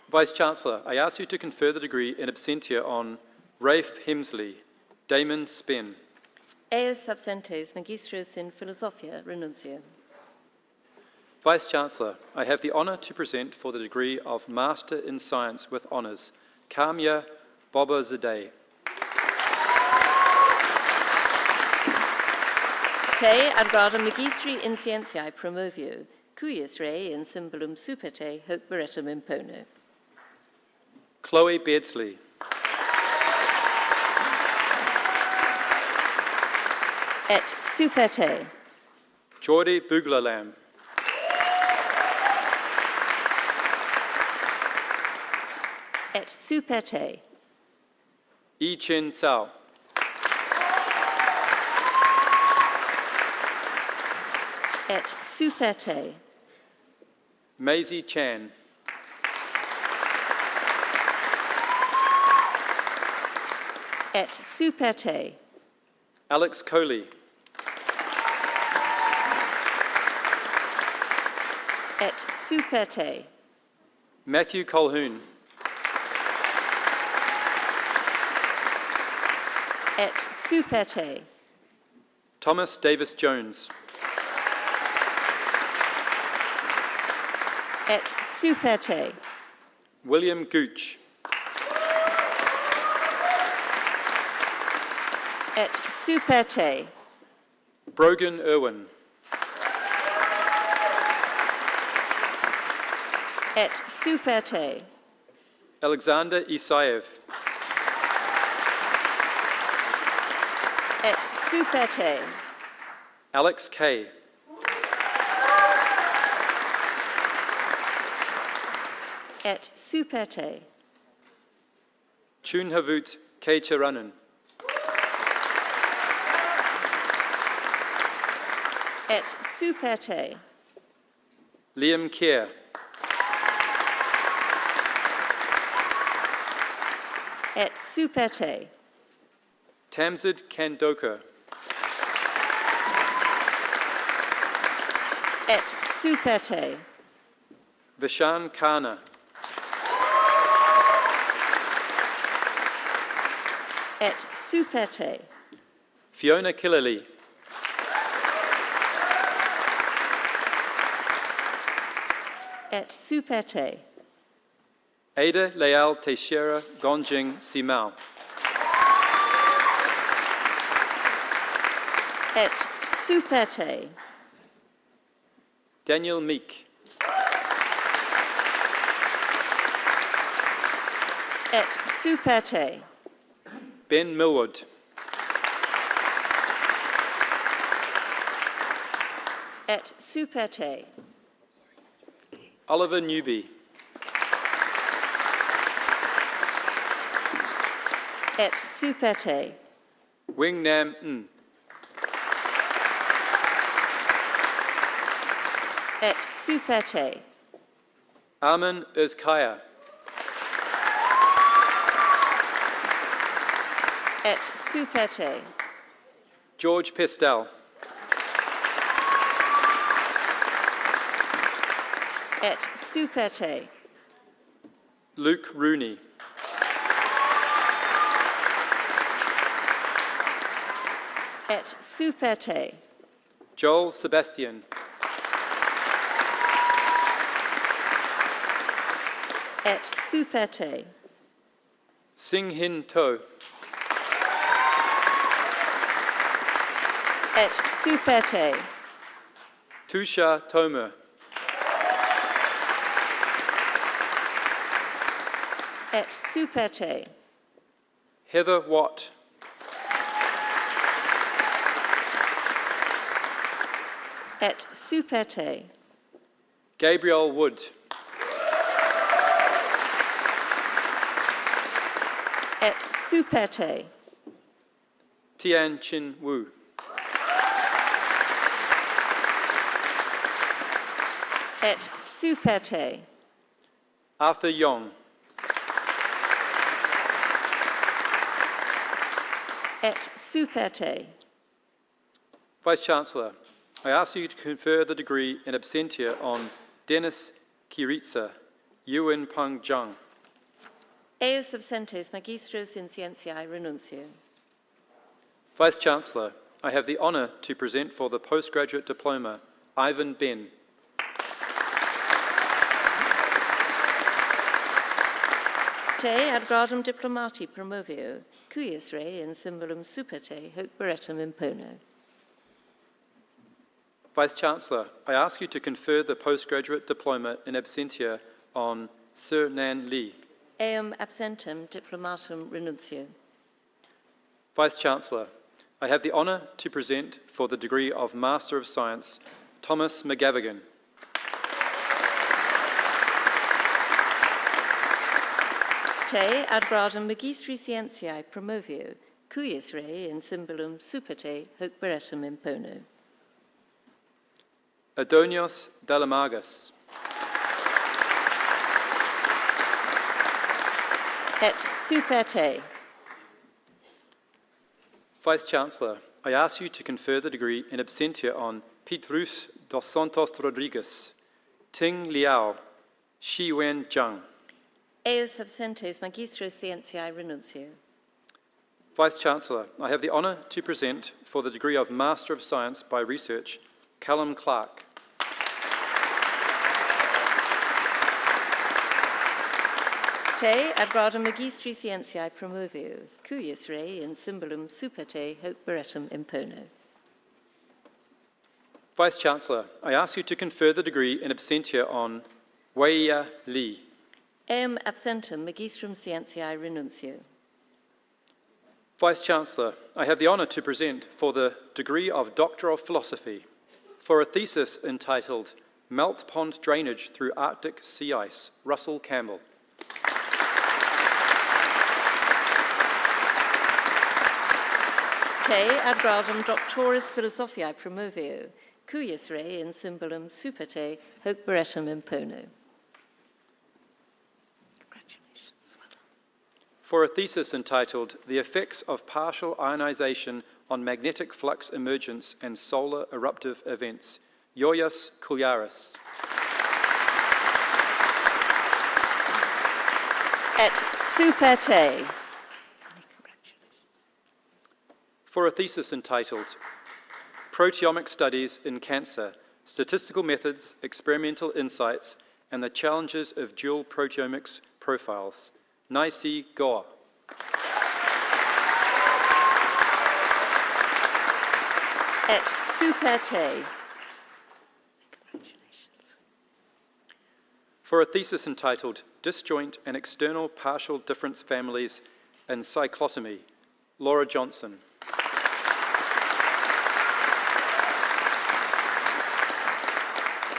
Vice-Chancellor, I ask you to confer the degree in absentia on Rafe Hemsley, Damon Spen. Eos absentes magistros in philosophia renuncio. Vice-Chancellor, I have the honour to present for the degree of Master in Science with Honours, Kamya Bobazadeh. Te ad gradum magistri in scientiae promovio, cuius rei in symbolum superte hoc beretum impono. Chloe Beardsley. Et Superte. Jordi Buglalam. Et Superte. Yi Chen Sao. Et Superte. Maisie Chan. Et Superte. Alex Coley. Et Superte. Matthew Colhoun. Et Superte. Thomas Davis Jones. Et Superte. William Gooch. Et Superte. Brogan Irwin. Et Superte. Alexander Isaev. Et Superte. Alex Kay. Et Superte. Chunhavut Keicharanan. Et Superte. Liam Keir. Et Superte. Tamzid Kandoka. Et Superte. Vishan Kana. Et Superte. Fiona Killeley. Et Superte. Ada Leal Teixeira Gonjing Simao. Et Superte. Daniel Meek. Et Superte. Ben Millwood. Et Superte. Oliver Newby. Et Superte. Wing Nam N. Et Superte. Armin Uzkaya. Et Superte. George Pestel. Et Superte. Luke Rooney. Et Superte. Joel Sebastian. Et Superte. Sing Hin To. Et Superte. Tusha Tomer. Et Superte. Heather Watt. Et Superte. Gabriel Wood. Et Superte. Tian Chin Wu. Et Superte. Arthur Yong. Et Superte. Vice-Chancellor, I ask you to confer the degree in absentia on Dennis Kiritsa, Yuan Peng Zhang. Eos absentes magistros in scientiae renuncio. Vice-Chancellor, I have the honour to present for the postgraduate diploma Ivan Ben. Te ad gradum diplomati promovio, cuius rei in symbolum superte hoc beretum impono. Vice-Chancellor, I ask you to confer the postgraduate diploma in absentia on Sir Nan Lee. Eum absentem diplomatum renuncio. Vice-Chancellor, I have the honour to present for the degree of Master of Science Thomas McGavigan. Te ad gradum magistri scientiae promovio, cuius rei in symbolum superte hoc beretum impono. Adonios Dalamagas. Et superte. Vice-Chancellor, I ask you to confer the degree in absentia on Petrus dos Santos Rodriguez, Ting Liao, Shi Wen Zhang. Eos absentes magistros scientiae renuncio. Vice-Chancellor, I have the honour to present for the degree of Master of Science by Research, Callum Clark. Te ad gradum magistri scientiae promovio, cuius rei in symbolum super te hoc beretum impono. Vice-Chancellor, I ask you to confer the degree in absentia on Weia Li. Eum absentum magistrum scientiae renuncio. Vice-Chancellor, I have the honour to present for the degree of Doctor of Philosophy for a thesis entitled Melt Pond Drainage Through Arctic Sea Ice, Russell Campbell. Te ad gradum doctoris philosophiae promovio, cuius rei in symbolum super te hoc beretum impono. Congratulations. Well done. For a thesis entitled The Effects of Partial Ionization on Magnetic Flux Emergence and Solar Eruptive Events, Yoyas Kouliaris. Et super te. For a thesis entitled Proteomic Studies in Cancer, Statistical Methods, Experimental Insights, and the Challenges of Dual Proteomics Profiles, Naisi Goa. Et super te. For a thesis entitled Disjoint and External Partial Difference Families in Cyclotomy, Laura Johnson.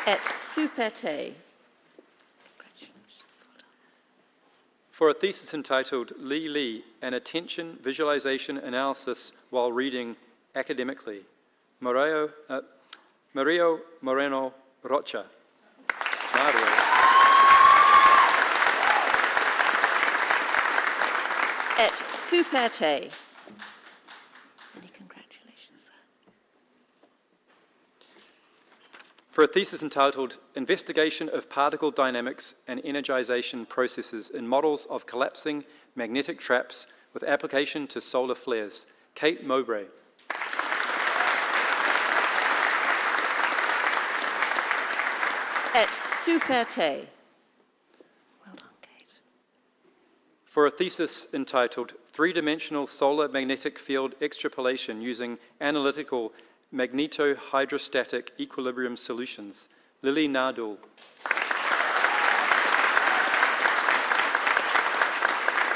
Et super te. For a thesis entitled Li Li, An Attention Visualization Analysis While Reading Academically, Mario Moreno Rocha. Mario. Et super te. Many congratulations, sir. For a thesis entitled Investigation of Particle Dynamics and Energization Processes in Models of Collapsing Magnetic Traps with Application to Solar Flares, Kate Mowbray. Et super te. Well done, Kate. For a thesis entitled Three-Dimensional Solar Magnetic Field Extrapolation Using Analytical Magnetohydrostatic Equilibrium Solutions, Lily Nardul.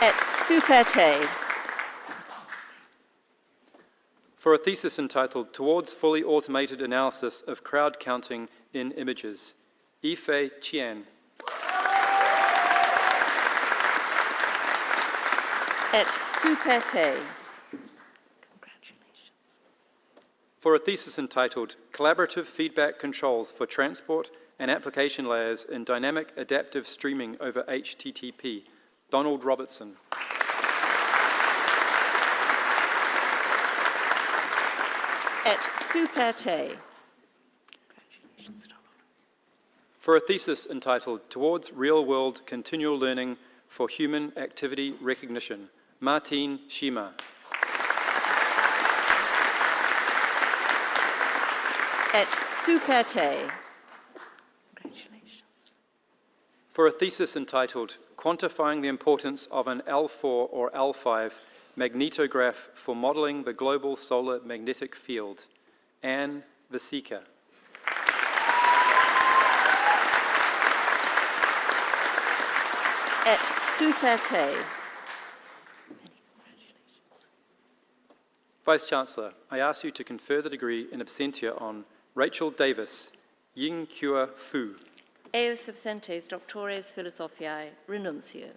Et super te. For a thesis entitled Towards Fully Automated Analysis of Crowd Counting in Images, Yifei Qian. Et super te. Congratulations. For a thesis entitled Collaborative Feedback Controls for Transport and Application Layers in Dynamic Adaptive Streaming over HTTP, Donald Robertson. Et super te. Congratulations, Donald. For a thesis entitled Towards Real-World Continual Learning for Human Activity Recognition, Martin Shima. Et super te. Congratulations. For a thesis entitled Quantifying the Importance of an L4 or L5 Magnetograph for Modeling the Global Solar Magnetic Field, Anne Vasika. Et super te. Vice-Chancellor, I ask you to confer the degree in absentia on Rachel Davis, Ying Kua Fu. Eos absentes doctores philosophiae renuncio.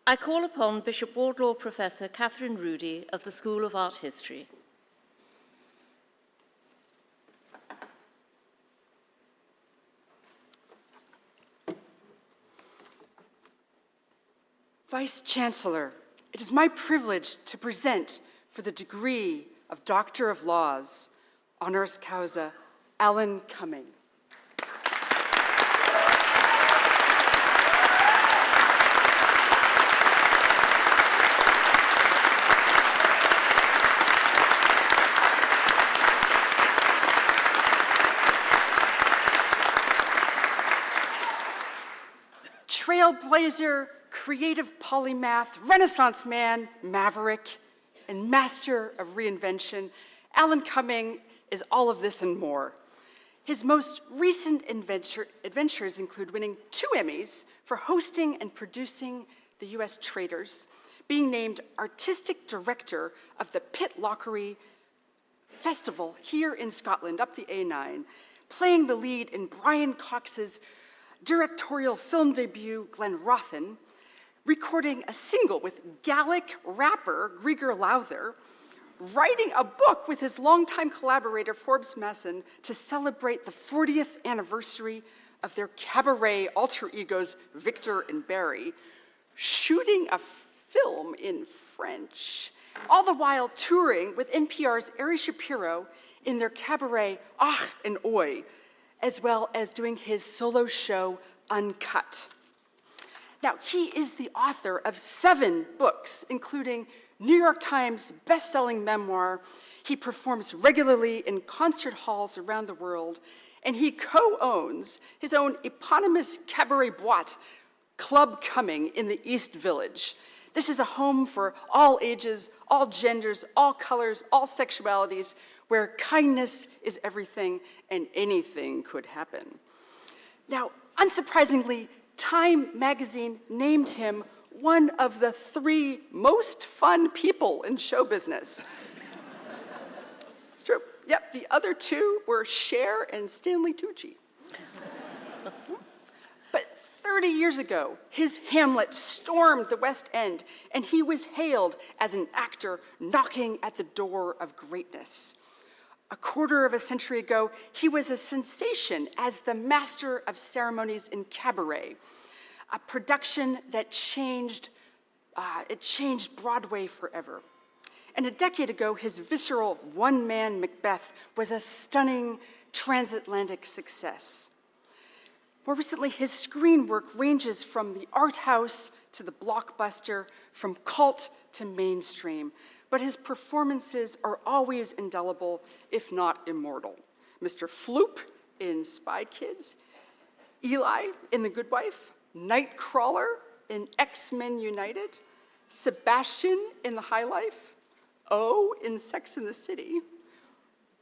I call upon Bishop Wardlaw Professor Catherine Rudy of the School of Art History. Vice-Chancellor, it is my privilege to present for the degree of Doctor of Laws, honoris causa, Alan Cumming. Trailblazer, creative polymath, Renaissance man, maverick, and master of reinvention, Alan Cumming is all of this and more. His most recent adventures include winning 2 Emmys for hosting and producing the U.S. Traders, being named Artistic Director of the Pitlockery Festival here in Scotland, up the A9, playing the lead in Brian Cox's directorial film debut, Glenrothen, recording a single with Gaelic rapper Grieger Lowther, writing a book with his longtime collaborator Forbes Masson to celebrate the 40th anniversary of their cabaret alter egos Victor and Barry, shooting a film in French, all the while touring with NPR's Ari Shapiro in their cabaret Ach and Oi, as well as doing his solo show, Uncut. Now, he is the author of 7 books, including New York Times best-selling memoir. He performs regularly in concert halls around the world, and he co-owns his own eponymous cabaret boîte, Club Cumming, in the East Village. This is a home for all ages, all genders, all colors, all sexualities, where kindness is everything and anything could happen. Now, unsurprisingly, Time magazine named him one of the 3 most fun people in show business. It's true. Yep, the other 2 were Cher and Stanley Tucci. But 30 years ago, his Hamlet stormed the West End, and he was hailed as an actor knocking at the door of greatness. A quarter of a century ago, he was a sensation as the master of ceremonies in Cabaret, a production that changed Broadway forever. And a decade ago, his visceral one-man Macbeth was a stunning transatlantic success. More recently, his screen work ranges from the art house to the blockbuster, from cult to mainstream. But his performances are always indelible, if not immortal. Mr. Floop in Spy Kids, Eli in The Good Wife, Nightcrawler in X-Men United, Sebastian in The High Life, O in Sex and the City,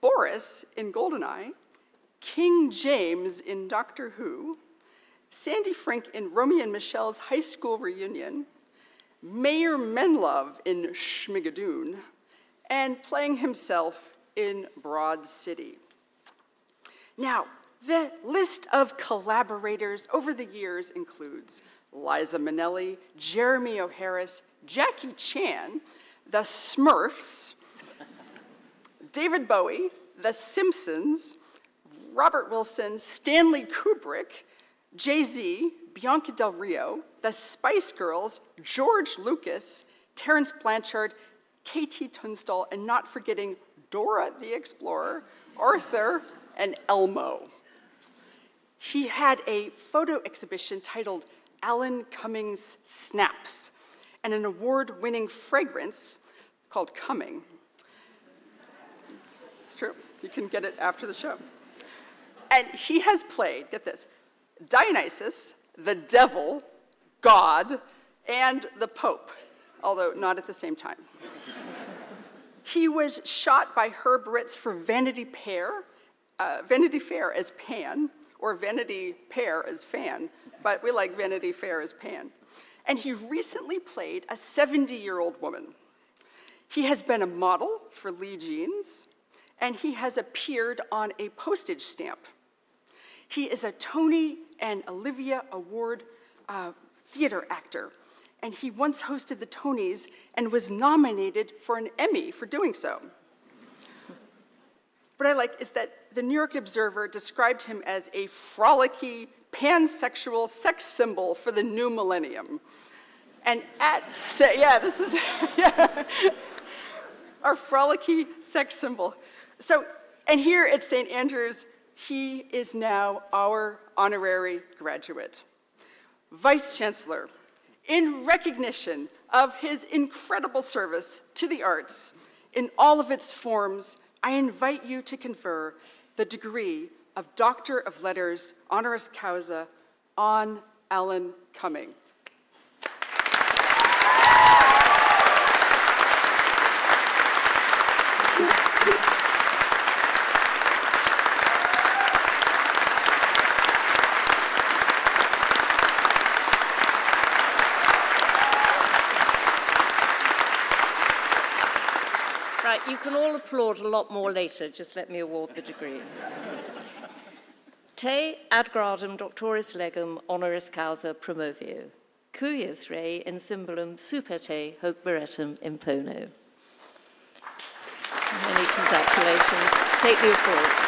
Boris in Goldeneye, King James in Doctor Who, Sandy Frink in Romy and Michelle's High School Reunion, Mayor Menlove in Schmigadoon, and playing himself in Broad City. Now, the list of collaborators over the years includes Liza Minnelli, Jeremy O'Harris, Jackie Chan, The Smurfs, David Bowie, The Simpsons, Robert Wilson, Stanley Kubrick, Jay-Z, Bianca Del Rio, the Spice Girls, George Lucas, Terrence Blanchard, KT Tunstall, and not forgetting Dora the Explorer, Arthur, and Elmo. He had a photo exhibition titled Alan Cumming's Snaps, and an award-winning fragrance called Cumming. It's true, you can get it after the show. And he has played, get this, Dionysus, the devil, God, and the Pope, although not at the same time. He was shot by Herb Ritz for Vanity Fair as Pan, or Vanity Fair as Fan, but we like Vanity Fair as Pan. And he recently played a 70-year-old woman. He has been a model for Lee Jeans, and he has appeared on a postage stamp. He is a Tony and Olivia Award theater actor, and he once hosted the Tonys and was nominated for an Emmy for doing so. What I like is that the New York Observer described him as a frolicky, pansexual sex symbol for the new millennium. And this is our frolicky sex symbol. So, and here at St. Andrews, he is now our honorary graduate. Vice Chancellor, in recognition of his incredible service to the arts in all of its forms, I invite you to confer the degree of Doctor of Letters honoris causa on Alan Cumming. Right, you can all applaud a lot more later. Just let me award the degree. Te ad gradum doctoris legum honoris causa promovio, cuius rei in symbolum super te hoc beretum impono. Many congratulations. Take the applause.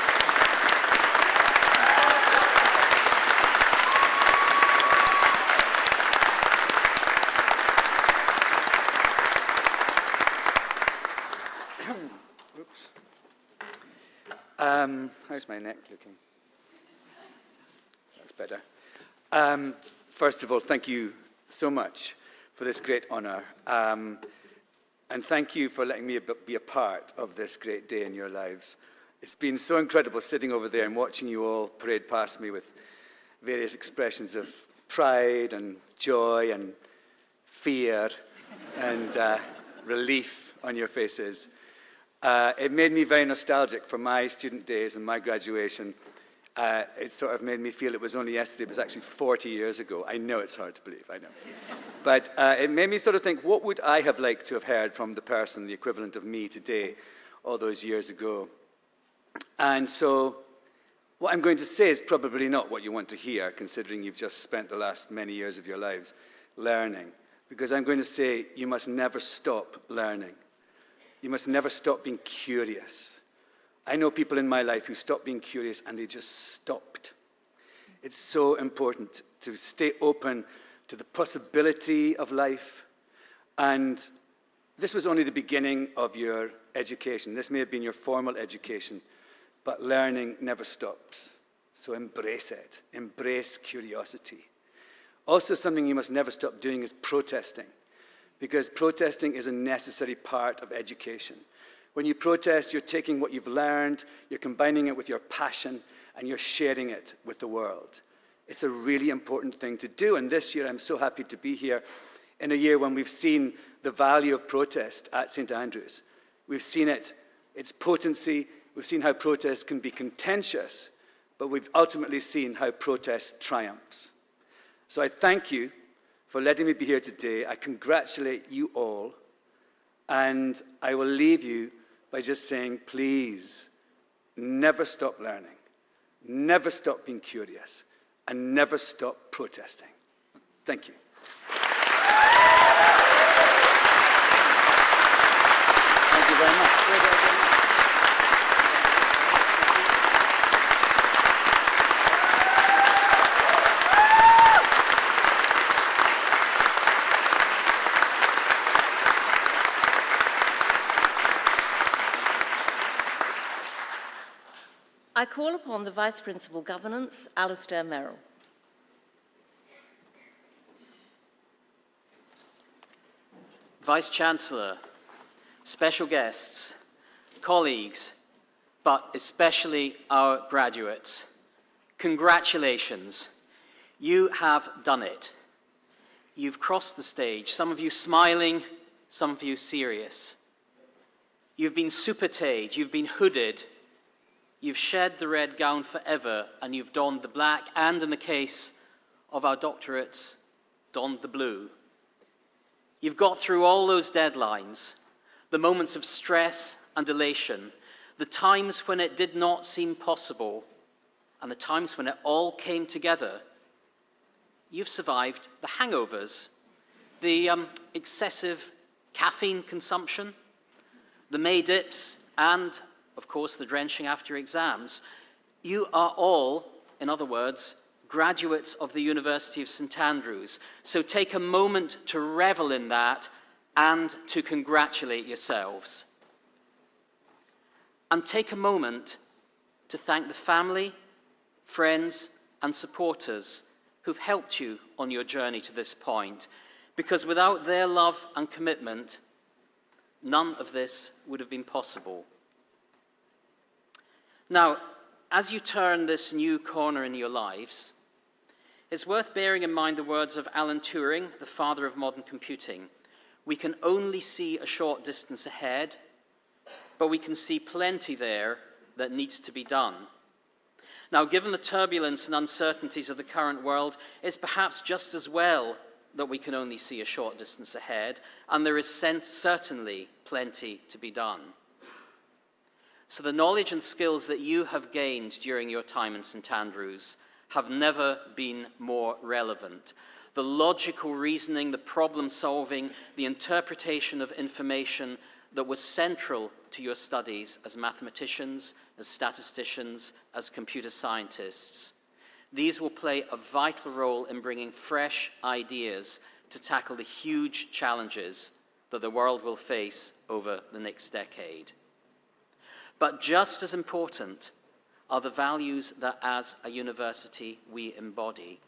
How's my neck looking? That's better. First of all, thank you so much for this great honour. And thank you for letting me be a part of this great day in your lives. It's been so incredible sitting over there and watching you all parade past me with various expressions of pride and joy and fear and relief on your faces. It made me very nostalgic for my student days and my graduation. It sort of made me feel it was only yesterday. It was actually 40 years ago. I know it's hard to believe, I know. But it made me sort of think, what would I have liked to have heard from the person, the equivalent of me today, all those years ago? And so what I'm going to say is probably not what you want to hear, considering you've just spent the last many years of your lives learning. Because I'm going to say, you must never stop learning. You must never stop being curious. I know people in my life who stopped being curious and they just stopped. It's so important to stay open to the possibility of life. And this was only the beginning of your education. This may have been your formal education, but learning never stops. So embrace it. Embrace curiosity. Also, something you must never stop doing is protesting, because protesting is a necessary part of education. When you protest, you're taking what you've learned, you're combining it with your passion, and you're sharing it with the world. It's a really important thing to do, and this year I'm so happy to be here in a year when we've seen the value of protest at St. Andrews. We've seen it, its potency, we've seen how protest can be contentious, but we've ultimately seen how protest triumphs. So I thank you for letting me be here today. I congratulate you all, and I will leave you by just saying, please, never stop learning, never stop being curious, and never stop protesting. Thank you. Thank you very much. I call upon the Vice Principal Governance, Alistair Merrill. Vice-Chancellor, special guests, colleagues, but especially our graduates, congratulations. You have done it. You've crossed the stage, some of you smiling, some of you serious. You've been supertade, you've been hooded, you've shed the red gown forever, and you've donned the black, and in the case of our doctorates, donned the blue. You've got through all those deadlines, the moments of stress and elation, the times when it did not seem possible, and the times when it all came together. You've survived the hangovers. the excessive caffeine consumption, the May dips, and, of course, the drenching after exams. You are all, in other words, graduates of the University of St Andrews. So take a moment to revel in that and to congratulate yourselves. And take a moment to thank the family, friends, and supporters who've helped you on your journey to this point, because without their love and commitment, none of this would have been possible. Now, as you turn this new corner in your lives, it's worth bearing in mind the words of Alan Turing, the father of modern computing. We can only see a short distance ahead, but we can see plenty there that needs to be done. Now, given the turbulence and uncertainties of the current world, it's perhaps just as well that we can only see a short distance ahead, and there is certainly plenty to be done. So the knowledge and skills that you have gained during your time in St Andrews have never been more relevant. The logical reasoning, the problem solving, the interpretation of information that was central to your studies as mathematicians, as statisticians, as computer scientists. These will play a vital role in bringing fresh ideas to tackle the huge challenges that the world will face over the next decade. But just as important are the values that as a university we embody,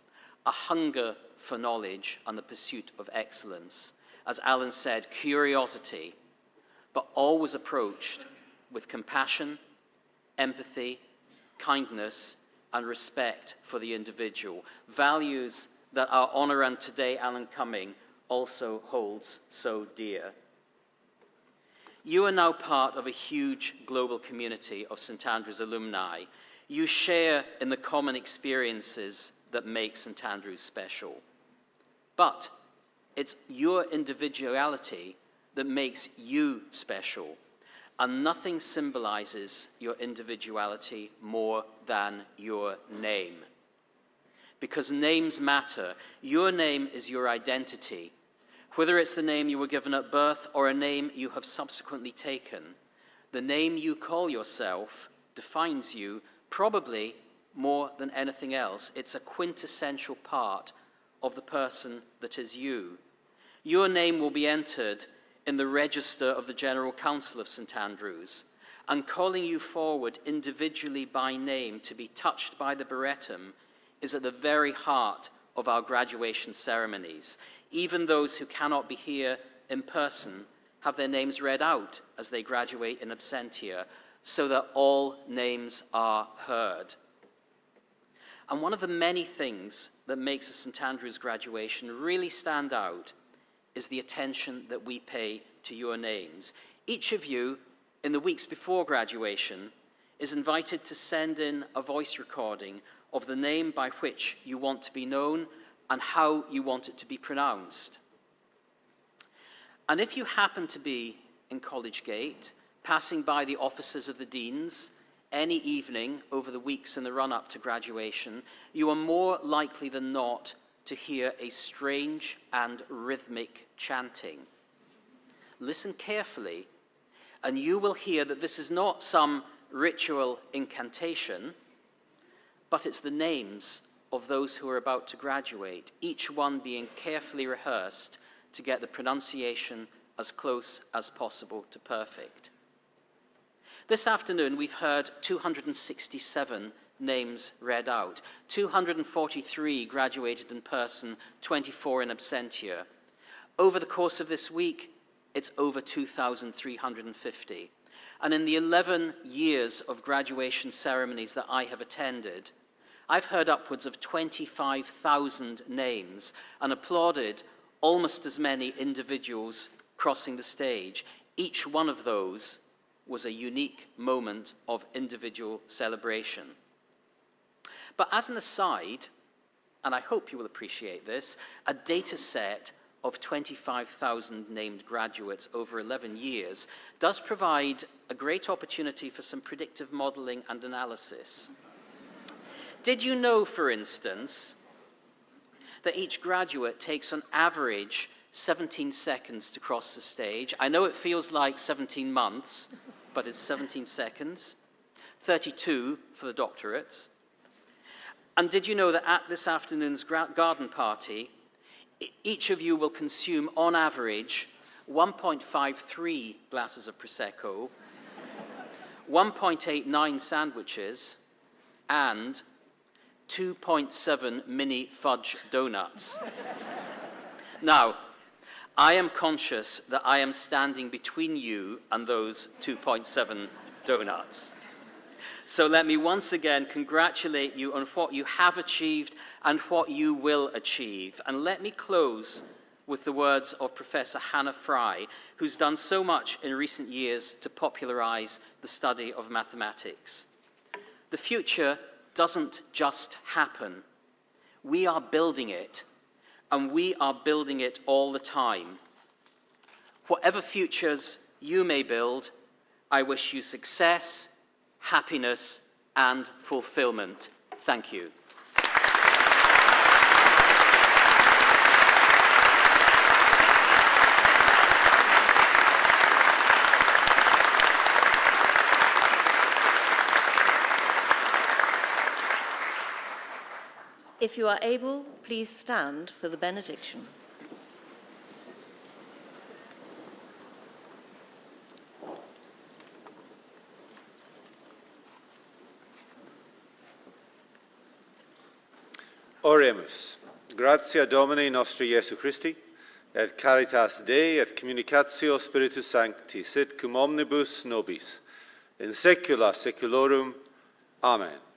a hunger for knowledge and the pursuit of excellence. As Alan said, curiosity, but always approached with compassion, empathy, kindness, and respect for the individual. Values that our honorand today, Alan Cumming, also holds so dear. You are now part of a huge global community of St Andrews alumni. You share in the common experiences that make St Andrews special. But it's your individuality that makes you special, and nothing symbolizes your individuality more than your name. Because names matter. Your name is your identity. Whether it's the name you were given at birth or a name you have subsequently taken, the name you call yourself defines you probably more than anything else. It's a quintessential part of the person that is you. Your name will be entered in the register of the General Council of St Andrews, and calling you forward individually by name to be touched by the Beretum is at the very heart of our graduation ceremonies. Even those who cannot be here in person have their names read out as they graduate in absentia, so that all names are heard. And one of the many things that makes a St Andrews graduation really stand out is the attention that we pay to your names. Each of you, in the weeks before graduation, is invited to send in a voice recording of the name by which you want to be known and how you want it to be pronounced. And if you happen to be in College Gate, passing by the offices of the deans any evening over the weeks in the run-up to graduation, you are more likely than not to hear a strange and rhythmic chanting. Listen carefully, and you will hear that this is not some ritual incantation, but it's the names of those who are about to graduate, each one being carefully rehearsed to get the pronunciation as close as possible to perfect. This afternoon, we've heard 267 names read out. 243 graduated in person, 24 in absentia. Over the course of this week, it's over 2,350. And in the 11 years of graduation ceremonies that I have attended, I've heard upwards of 25,000 names and applauded almost as many individuals crossing the stage. Each one of those was a unique moment of individual celebration. But as an aside, and I hope you will appreciate this, a data set of 25,000 named graduates over 11 years does provide a great opportunity for some predictive modeling and analysis. Did you know, for instance, that each graduate takes on average 17 seconds to cross the stage. I know it feels like 17 months, but it's 17 seconds. 32 for the doctorates. And did you know that at this afternoon's garden party, each of you will consume, on average, 1.53 glasses of Prosecco, 1.89 sandwiches, and 2.7 mini fudge donuts. Now, I am conscious that I am standing between you and those 2.7 donuts. So let me once again congratulate you on what you have achieved and what you will achieve. And let me close with the words of Professor Hannah Fry, who's done so much in recent years to popularize the study of mathematics. The future doesn't just happen. We are building it, and we are building it all the time. Whatever futures you may build, I wish you success, happiness, and fulfillment. Thank you. If you are able, please stand for the benediction. Oremus. Gratia Domini nostri Iesu Christi, et caritas Dei, et communicatio Spiritus Sancti, sit cum omnibus nobis, in saecula saeculorum. Amen.